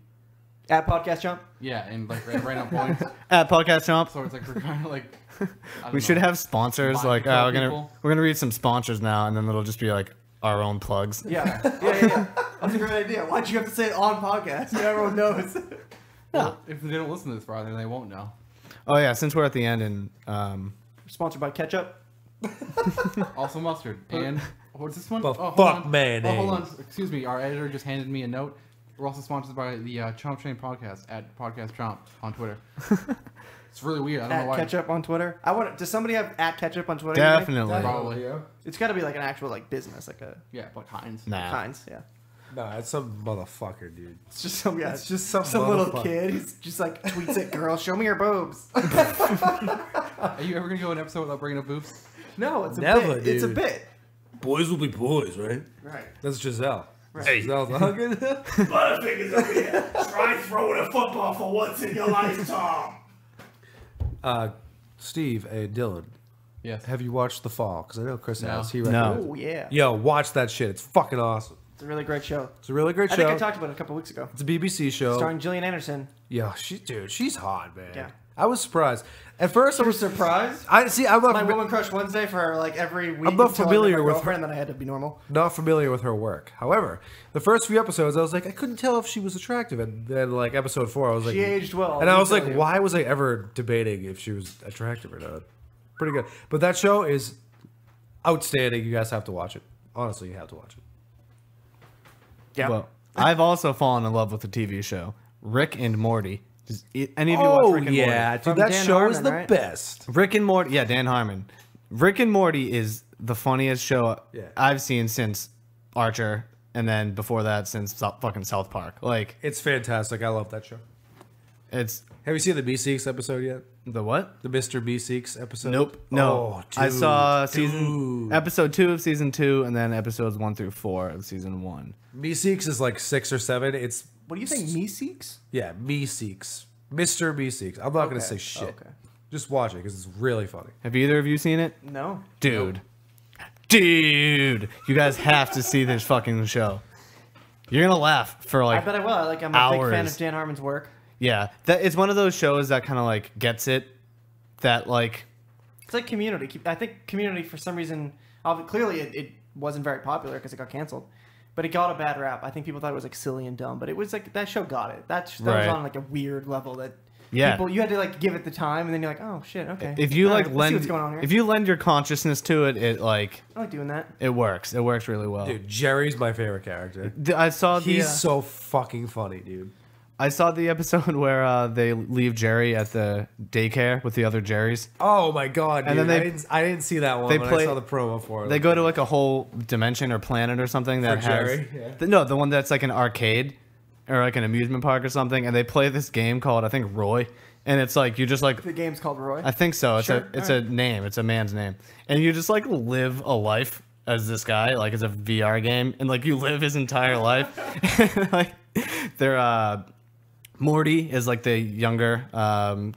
At Podcast Chomp? Yeah, and like right on points. At Podcast Chomp. So it's like we're kind of like. I don't We should know. have sponsors. Mind Like, control we're gonna people. read some sponsors now, and then it'll just be like our own plugs. Yeah. Yeah. That's a great idea. Why'd you have to say it on podcast? So everyone knows. Well, if they don't listen to this far, then they won't know. Oh yeah, since we're at the end, and Sponsored by Ketchup. Also mustard. And what's this one? But hold fuck on. mayonnaise. Oh, hold on. Excuse me. Our editor just handed me a note. We're also sponsored by the Chomp Chain podcast at Podcast Chomp on Twitter. It's really weird. I don't know At why. Ketchup on Twitter. Does somebody have at Ketchup on Twitter? you think? definitely. Probably. It's got to be like an actual like business, like a Yeah, like Heinz. Nah. Heinz. Yeah. Nah, it's some motherfucker, dude. It's just some guy. It's just some little motherfucker. kid. He's just like tweets at girls. Show me your boobs. Are you ever gonna go an episode without bringing up boobs? No, it's a Never, bit. It's a dude. bit. Boys will be boys, right? Right. That's Giselle. Right. Giselle's hugging. Butterfingers over here. Try throwing a football for once in your life, Tom. Steve, hey, Dylan, Yes. have you watched The Fall? Because I know Chris No. has. He No. recommends Oh yeah. it. Yo, watch that shit. It's fucking awesome. It's a really great show. It's a really great I show. think I talked about it a couple weeks ago. It's a BBC show. Starring Gillian Anderson. Yeah, she's hot, man. Yeah. I was surprised. At first, I You were was surprised? I see. I'm not. My Woman Crush Wednesday for like every week. I'm not until I met familiar my with girlfriend, and then I had to be normal. not familiar with her work. However, the first few episodes, I was like, I couldn't tell if she was attractive, and then like episode 4, I was like, She aged well. and I let me was like, tell you. why was I ever debating if she was attractive or not? Pretty good, but that show is outstanding. You guys have to watch it. Honestly, you have to watch it. Yeah. Well, I've also fallen in love with the TV show Rick and Morty. Does any of you watch Rick and Morty? dude, From that Dan show is Harmon, the right? best. Rick and Morty, yeah, Dan Harmon. Rick and Morty is the funniest show Yeah. I've seen since Archer, and then before that since fucking South Park. Like, It's fantastic. I love that show. it's Have you seen the B6 episode yet? the what? The Mr. B6 episode? Nope. No. Oh, I dude, saw dude. episode 2 of season 2, and then episodes 1 through 4 of season 1. B6 is like 6 or 7. It's What do you think? Me Seeks? yeah, B6. Mr. B6. I'm not gonna say shit. Okay. Just watch it because it's really funny. Have either of you seen it? No. Dude. Dude. You guys have to see this fucking show. You're gonna laugh for I like bet I will. I'm a big fan hours. of Dan Harmon's work. yeah. That it's one of those shows that kind of like gets it. That like It's like Community. I think Community, for some reason, clearly it wasn't very popular because it got canceled. But it got a bad rap. I think people thought it was like silly and dumb, but it was like that show got it. That Right. was on like a weird level that Yeah. people, you had to like give it the time, and then you're like, oh shit, okay. if you All like right, let's see lend what's going on here. if you lend your consciousness to it, it like I like doing that. it works. It works really well. Dude, Jerry's my favorite character. I saw the He's so fucking funny, dude. I saw the episode where they leave Jerry at the daycare with the other Jerrys. Oh my god, dude. And then I didn't see that one, they but play- I saw the promo for it. They go to like a whole dimension or planet or something that For has Jerry? Yeah. no, the one that's like an arcade or like an amusement park or something, and they play this game called I think Roy, and it's like you just like The game's called Roy. I think so. It's Sure, a name. It's a man's name, and you just like live a life as this guy, like it's a VR game, and like you live his entire life. Like they're Morty is like the younger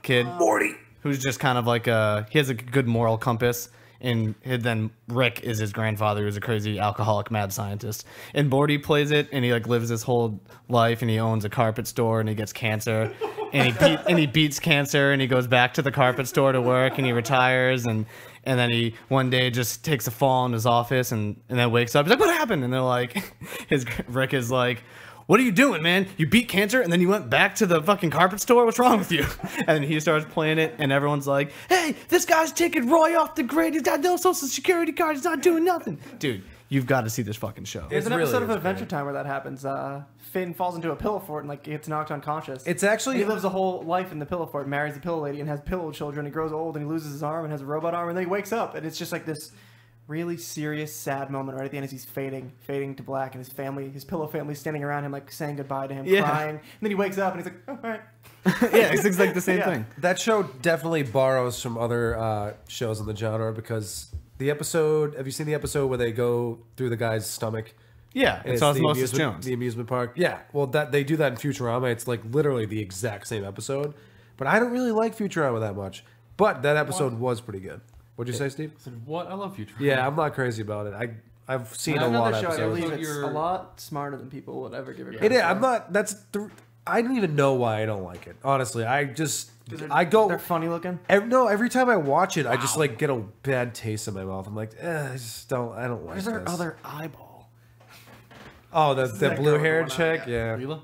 kid. Morty. Who's just kind of like he has a good moral compass, and then Rick is his grandfather, who's a crazy alcoholic mad scientist. And Morty plays it, and he like lives his whole life, and he owns a carpet store, and he gets cancer, and he beats cancer, and he goes back to the carpet store to work, and he retires, and then he one day just takes a fall in his office, and then wakes up. He's like, "What happened?" And they're like, Rick is like, "What are you doing, man? You beat cancer and then you went back to the fucking carpet store? What's wrong with you?" And then he starts playing it, and everyone's like, "Hey, this guy's taking Roy off the grid. He's got no social security card. He's not doing nothing." Dude, you've got to see this fucking show. There's an really episode of is Adventure great. Time where that happens. Finn falls into a pillow fort and like gets knocked unconscious. It's actually he lives a whole life in the pillow fort, marries the pillow lady, and has pillow children. He grows old and he loses his arm and has a robot arm, and then he wakes up, and it's just like this really serious, sad moment right at the end as he's fading to black, and his pillow family standing around him, like saying goodbye to him, Yeah. crying. And then he wakes up and he's like, "Oh, all right." Yeah, it's like the same Yeah. thing. that show definitely borrows from other shows in the genre because the episode. Have you seen the episode where they go through the guy's stomach? Yeah, And it's the Osmosis amusement- Jones. The amusement park. Yeah. Well, that they do that in Futurama. It's like literally the exact same episode. But I don't really like Futurama that much. But that episode was pretty good. What'd you say, Steve? I said, what? I love Future. Yeah, I'm not crazy about it. I've seen I a know lot Another of show, I episodes. believe So it's you're- a lot smarter than people would ever give it It credit is. for. I'm not. I don't even know why I don't like it. Honestly, I go. They're funny looking. Every time I watch it, I just like get a bad taste in my mouth. I'm like, I just don't. I don't like Where's this. their other eyeball? Oh, the that girl blue with the haired one eye, chick. yeah. Yeah. Leela?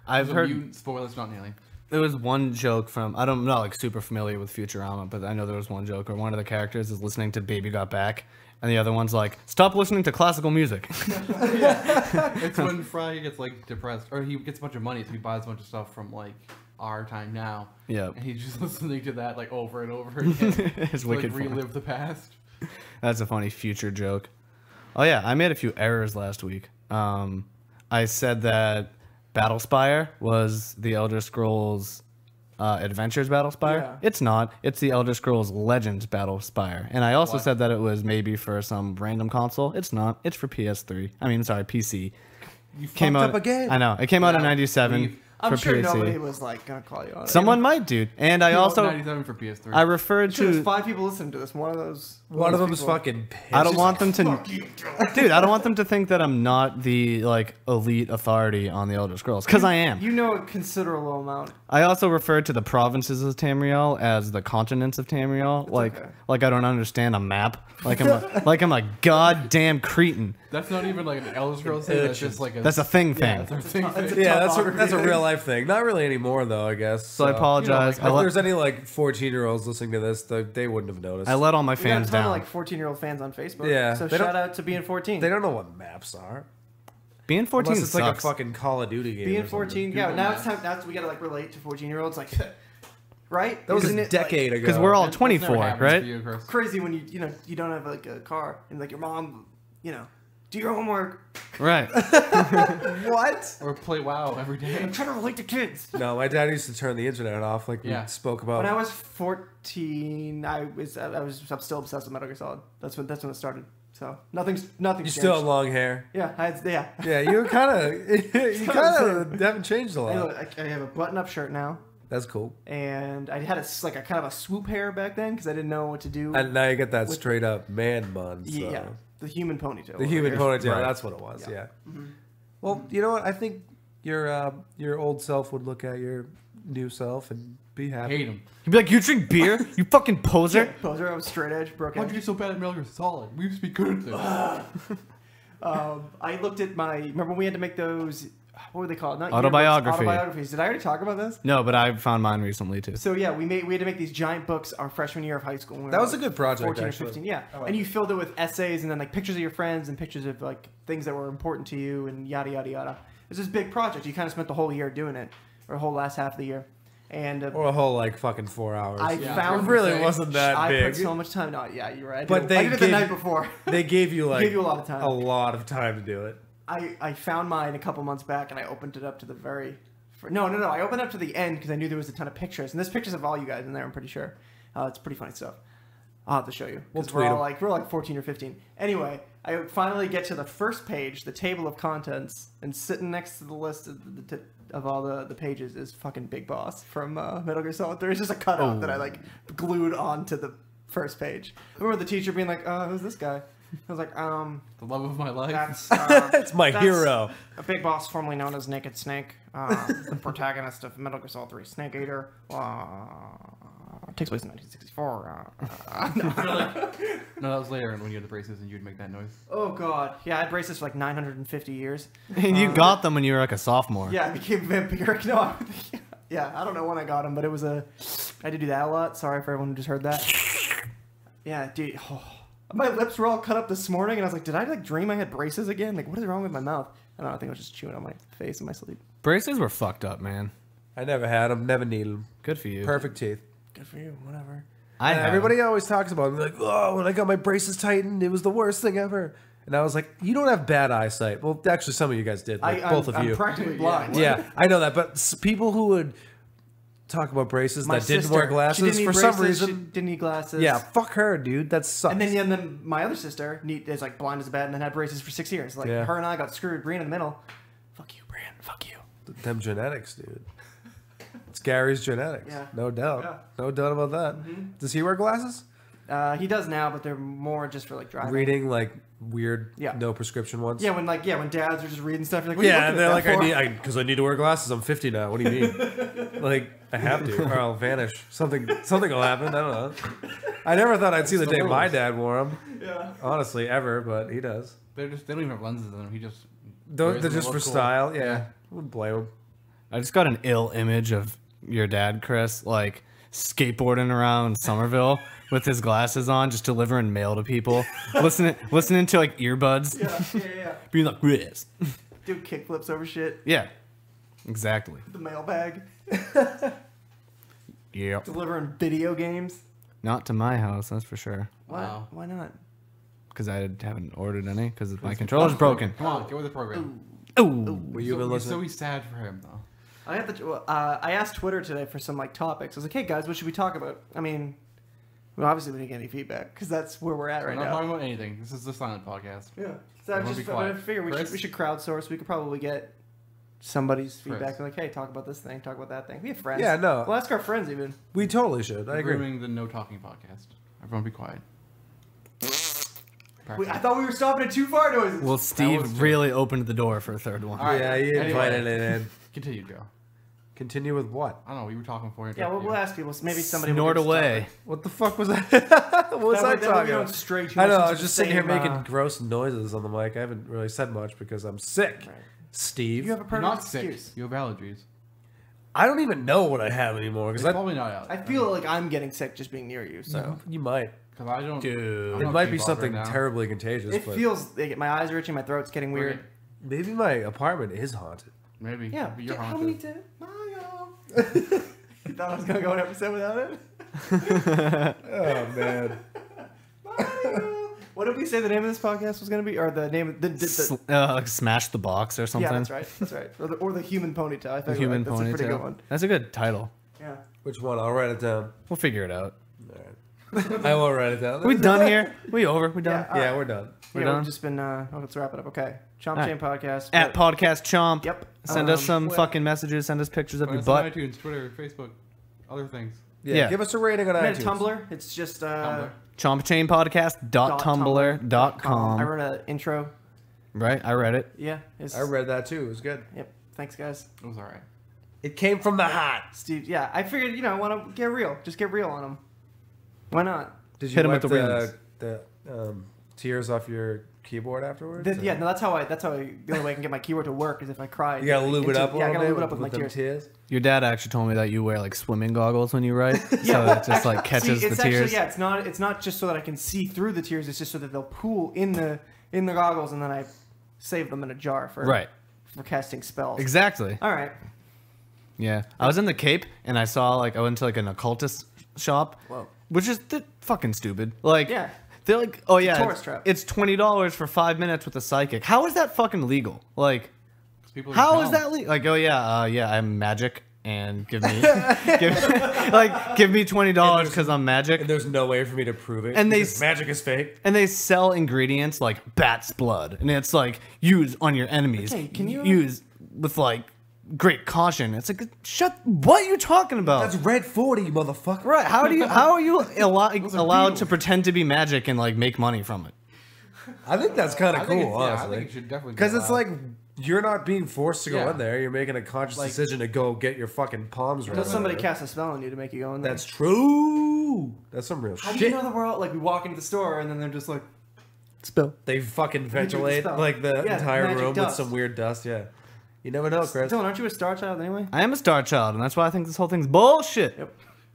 I've heard Mutant, spoilers, not nearly. there was one joke from I don't know like super familiar with Futurama, but I know there was one joke where one of the characters is listening to Baby Got Back, and the other one's like, "Stop listening to classical music." It's when Fry gets like depressed, or he gets a bunch of money, so he buys a bunch of stuff from like our time now. Yep. And he's just listening to that like over and over again. It's to, like, wicked fun. relive the past. That's a funny future joke. Oh yeah, I made a few errors last week. I said that Battlespire was the Elder Scrolls Adventures Battlespire. Yeah. It's not. It's the Elder Scrolls Legends Battlespire. And I also said that it was maybe for some random console. It's not. It's for PS3. I mean, sorry, PC. You Came fucked out up again. I know. It came out in Yeah, '97 leave. I'm for sure PC. nobody was like gonna call you on it. Someone might, dude. And I Came out in also 97 for PS3. I referred Sure, there's to. 5 people listening to this. One of those. One of them is people- fucking pissed. I don't want them to, dude. I don't want them to think that I'm not the like elite authority on the Elder Scrolls, because I am. You know a considerable amount. I also referred to the provinces of Tamriel as the continents of Tamriel, okay. like I don't understand a map, like I'm a goddamn cretin. That's not even like an Elder Scrolls thing. That's just like a. That's a thing. That's our thing. It's a Yeah, that's topography a thing. real life thing. Not really anymore though, I guess. So I apologize. If there's any like 14-year-olds listening to this, they wouldn't have noticed. I let all my We got a fans ton of down. like 14-year-old fans on Facebook. Yeah, So they don't- shout out to being 14. They don't know what maps are. Being 14 Unless it's like a sucks. fucking Call of Duty game. Being or something. 14. Yeah. Now it's time. Now we gotta like relate to 14-year-olds. Like, right? That was Isn't a it, decade ago. because we're all That's never 24, happened right? to you, Chris. crazy when you don't have like a car and like your mom, do your homework. Right. What? Or play WoW every day. I'm trying to relate to kids. No, my dad used to turn the internet off, like Yeah. we spoke about. When I was 14, I'm still obsessed with Metal Gear Solid. That's when it started. So nothing's you still have long hair. Yeah, yeah. Yeah, you kind of haven't changed a lot. I have a button-up shirt now, That's cool. and I had a kind of a swoop hair back then because I didn't know what to do. And now you get that straight up man bun. So. Yeah, the human ponytail. The human ponytail. Right. That's what it was. Yeah. Yeah. Well, you know what? I think your old self would look at your new self and be happy. Hate him. You'd be like, you drink beer? You fucking poser. Poser. I was straight edge, broke Why'd edge. you get so bad at Metal Gear Solid? We used to be good at this. I looked at remember when we had to make those, what were they called? Not yearbooks, Autobiography. autobiographies. Did I already talk about this? No, but I found mine recently too. So yeah, we had to make these giant books our freshman year of high school. When we That were, was a good project, 14 actually. or 15, yeah. And you filled it with essays and then like pictures of your friends and pictures of like things that were important to you and yada yada yada. It was this big project. You kind of spent the whole year doing it, or the whole last half of the year. And Or a whole like fucking 4 hours. I Yeah. found it really wasn't that I big. put so much time. No, yeah, you're right. But I they did it the gave- night before. They gave you like Gave you a lot of time. A lot of time to do it. I found mine a couple months back and I opened it up to the no. I opened it up to the end because I knew there was a ton of pictures and there's pictures of all you guys in there. I'm pretty sure. It's pretty funny stuff. I'll have to show you. We'll 'Cause tweet 'em. we're like 14 or 15. Anyway, I finally get to the first page, the table of contents, and sitting next to the list of all the pages is fucking Big Boss from Metal Gear Solid 3. It's just a cutout that I like glued onto the first page. I remember the teacher being like, "Who's this guy?" I was like, The love of my life. That's It's my hero. A Big Boss, formerly known as Naked Snake, the protagonist of Metal Gear Solid 3, Snake Eater. Takes place in 1964. No, that was later when you had the braces and you'd make that noise. Oh god, yeah, I had braces for like 950 years. You got them when you were like a sophomore. Yeah, I became vampiric. No, yeah, I don't know when I got them, but it was I had to do that a lot. Sorry for everyone who just heard that. Yeah, dude. My lips were all cut up this morning, and I was like, did I like dream I had braces again? Like, what is wrong with my mouth? I don't know. I think I was just chewing on my face in my sleep. Braces were fucked up, man. I never had them. Never needed them. Good for you. Perfect teeth. Good for you. Whatever. I have. Everybody always talks about it. They're like, oh, when I got my braces tightened, it was the worst thing ever. And I was like, you don't have bad eyesight. Well, actually, some of you guys did. Like, both of you. I'm practically blind. Yeah, I know that. But people who would talk about braces My that didn't sister, wear she glasses didn't need for braces, some she reason. didn't need glasses. Yeah, fuck her, dude. That sucks. And then my other sister is like blind as a bat and then had braces for 6 years. Like Yeah. her and I got screwed. Brian in the middle. Fuck you, Brian. Fuck you. Them genetics, dude. It's Gary's genetics. Yeah. No doubt. Yeah. No doubt about that. Does he wear glasses? He does now, but they're more just for like driving. Reading like weird, Yeah. no prescription ones. Yeah, when dads are just reading stuff, you're like, what are you Yeah, and looking they're at like, that for? because I need to wear glasses. I'm 50 now. What do you mean? Like, I have to, or I'll vanish. Something will happen. I don't know. I never thought I'd see the day my dad wore them. Yeah. Honestly, ever, but he does. They don't even have lenses in them. He just. They're wears them to just for look cool. style. Yeah, wouldn't blame him. I just got an ill image of your dad, Chris, like skateboarding around Somerville with his glasses on, just delivering mail to people, listening to like earbuds, Yeah. being like, "Yes." Do kickflips over shit. Yeah, exactly. The mailbag. Yeah, Delivering video games. not to my house, that's for sure. What? Wow. Why not? Because I haven't ordered any because my controller's broken. Come on, get with the program. Ooh, Were you been So listening? he's sad for him though. I asked Twitter today for some like topics. I was like, hey guys, what should we talk about? I mean, well, obviously we didn't get any feedback because that's where we're at We're right not now. talking about anything. This is the silent podcast. Yeah. So I Everyone just be quiet. figured Chris? we should crowdsource. We could probably get somebody's Chris. feedback. Like, hey, talk about this thing. Talk about that thing. We have friends. Yeah, no. We'll ask our friends even. We totally should. I We're agree. grooming the no talking podcast. Everyone be quiet. Wait, I thought we were stopping at too far noises. well, was Steve true. really opened the door for a third one. All right. Yeah, you Anyway. invited it in. Continue, Joe. Continue with what? I don't know. We were talking for it. Yeah, we'll ask people. Maybe somebody Snort will give us a away. topic. What the fuck was that? what was That way- I that way talking we don't about? stray too I much know. I into was the just sitting here same, making gross noises on the mic. I haven't really said much because I'm sick. Right. Steve. You have a You're perfect not sick. excuse. You have allergies. I don't even know what I have anymore It's because probably not out. I feel like I'm getting sick just being near you. So you might. Because I don't. Dude. I'm It not might be K-pop something right now. terribly contagious. it but feels like my eyes are itching, my throat's getting weird. Okay. maybe my apartment is haunted. Maybe. Yeah. Maybe you're How many haunted. Mario? You thought I was gonna go an episode without it? Oh man. Mario. What did we say the name of this podcast was gonna be, or the name? Like smash the box or something. Yeah, that's right. That's right. Or the human ponytail. I The think human that's a pretty good ponytail. one. That's a good title. Yeah. Which one? I'll write it down. We'll figure it out. I will write it down. We done here? We over? We done? Yeah. Yeah, we're done. We're Yeah, done? we've just been. Let's wrap it up. Okay. Chomp Alright. Chain Podcast. At Podcast Chomp. Yep. Send us some well, fucking messages. Send us pictures of Find your us on butt. iTunes, Twitter, Facebook, other things. Yeah. Give us a rating on I made iTunes. a Tumblr. It's just Tumblr. Chompchainpodcast.tumblr.com. I wrote an intro. Right? I read it. Yeah. It's, I read that too. It was good. Yep. Thanks, guys. It was alright. It came from the heart. Steve. Yeah. I figured, I want to get real. Just get real on them. Why not? Did you Hit 'em wipe with the realness. the tears off your keyboard afterwards? Yeah. No, that's how the only way I can get my keyboard to work is if I cry. You gotta lube it up a Yeah, I little gotta bit lube it up with my them tears. tears. Your dad actually told me that you wear like swimming goggles when you write, so it just like catches See, the it's tears. Actually, it's not just so that I can see through the tears. It's just so that they'll pool in the goggles, and then I save them in a jar for Right. for casting spells. Exactly. All right. Yeah. I was in the Cape and I saw I went to an occultist shop, Whoa. which is fucking stupid. Like, Yeah. they're like, oh yeah, tourist trap. it's $20 for 5 minutes with a psychic. How is that fucking legal? Like, 'Cause people are how is dumb. that legal? Like, oh yeah, I'm magic, and give me give me $20 because I'm magic. And there's no way for me to prove it. And they because magic is fake. And they sell ingredients like bat's blood, and it's like use on your enemies. Okay, can you- use with great caution? It's like what are you talking about? That's red 40, you motherfucker. Right? How are you allowed to pretend to be magic and make money from it? I think that's kind I of think cool, it's- yeah, I honestly. think it should definitely be Because it's allowed. like you're not being forced to go Yeah. in there. You're making a conscious Like- decision to go get your fucking palms ready. Until somebody casts a spell on you to make you go in there. That's true. That's some real How do shit. you know the world? Like we walk into the store and then they're just like, Spill. They fucking do the ventilate spell. like the Yeah, entire magic room dust. with some weird dust. Yeah, you never know, Chris. Dylan, aren't you a star child anyway? I am a star child, and that's why I think this whole thing's bullshit. Yep.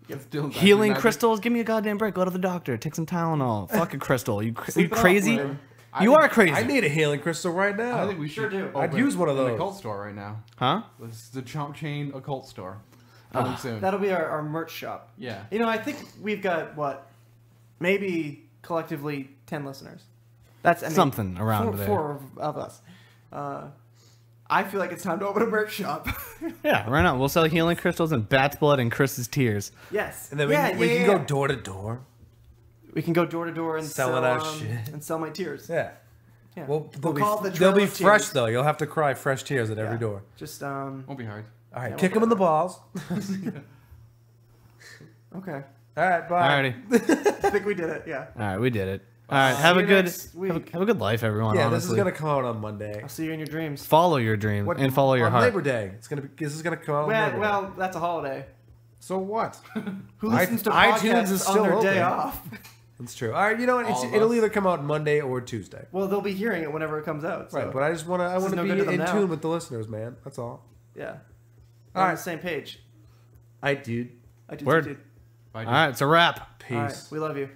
It's still Healing magic. crystals, give me a goddamn break. Go to the doctor, take some Tylenol. Fuck a crystal. You Sleep it off, crazy? whatever. You are crazy. I need a healing crystal right now. I think we Sure should. do. I'd open use one of an those. occult store right now. Huh? This is the Chomp Chain occult store. Coming soon. That'll be our merch shop. Yeah. I think we've got maybe collectively 10 listeners. That's Something around there. Four of us. I feel like it's time to open a merch shop. Yeah, right now. We'll sell healing crystals and bat's blood and Chris's tears. Yes. And then yeah, we yeah, can yeah. go door to door. We can go door to door and Selling sell our shit. and sell my tears. Yeah. Yeah. Well, We'll call it the they'll Trail be of fresh Tears. though. You'll have to cry fresh tears at every Yeah. door. Just Won't be hard. All right, Yeah, kick we'll them in the balls. okay. All right, bye. Alrighty. I think we did it. Yeah. All right, we did it. All right, have see a you good next week. have a good life, everyone. Yeah, honestly. this is gonna come out on Monday. I'll see you in your dreams. Follow your dream and follow your on heart. Labor Day. This is gonna come out on Labor Day. Well, that's a holiday. So what? Who listens to iTunes podcasts is on still their open. day off? That's true. All right, you know what? All of It'll us. either come out Monday or Tuesday. Well, they'll be hearing it whenever it comes out. So. Right, but I just want to. I This want is to no be good to them in now. tune with the listeners, man. That's all. Yeah. All On right. the same page. I dude. I do. Word. Dude. Bye, All right, it's a wrap. Peace. All right. We love you.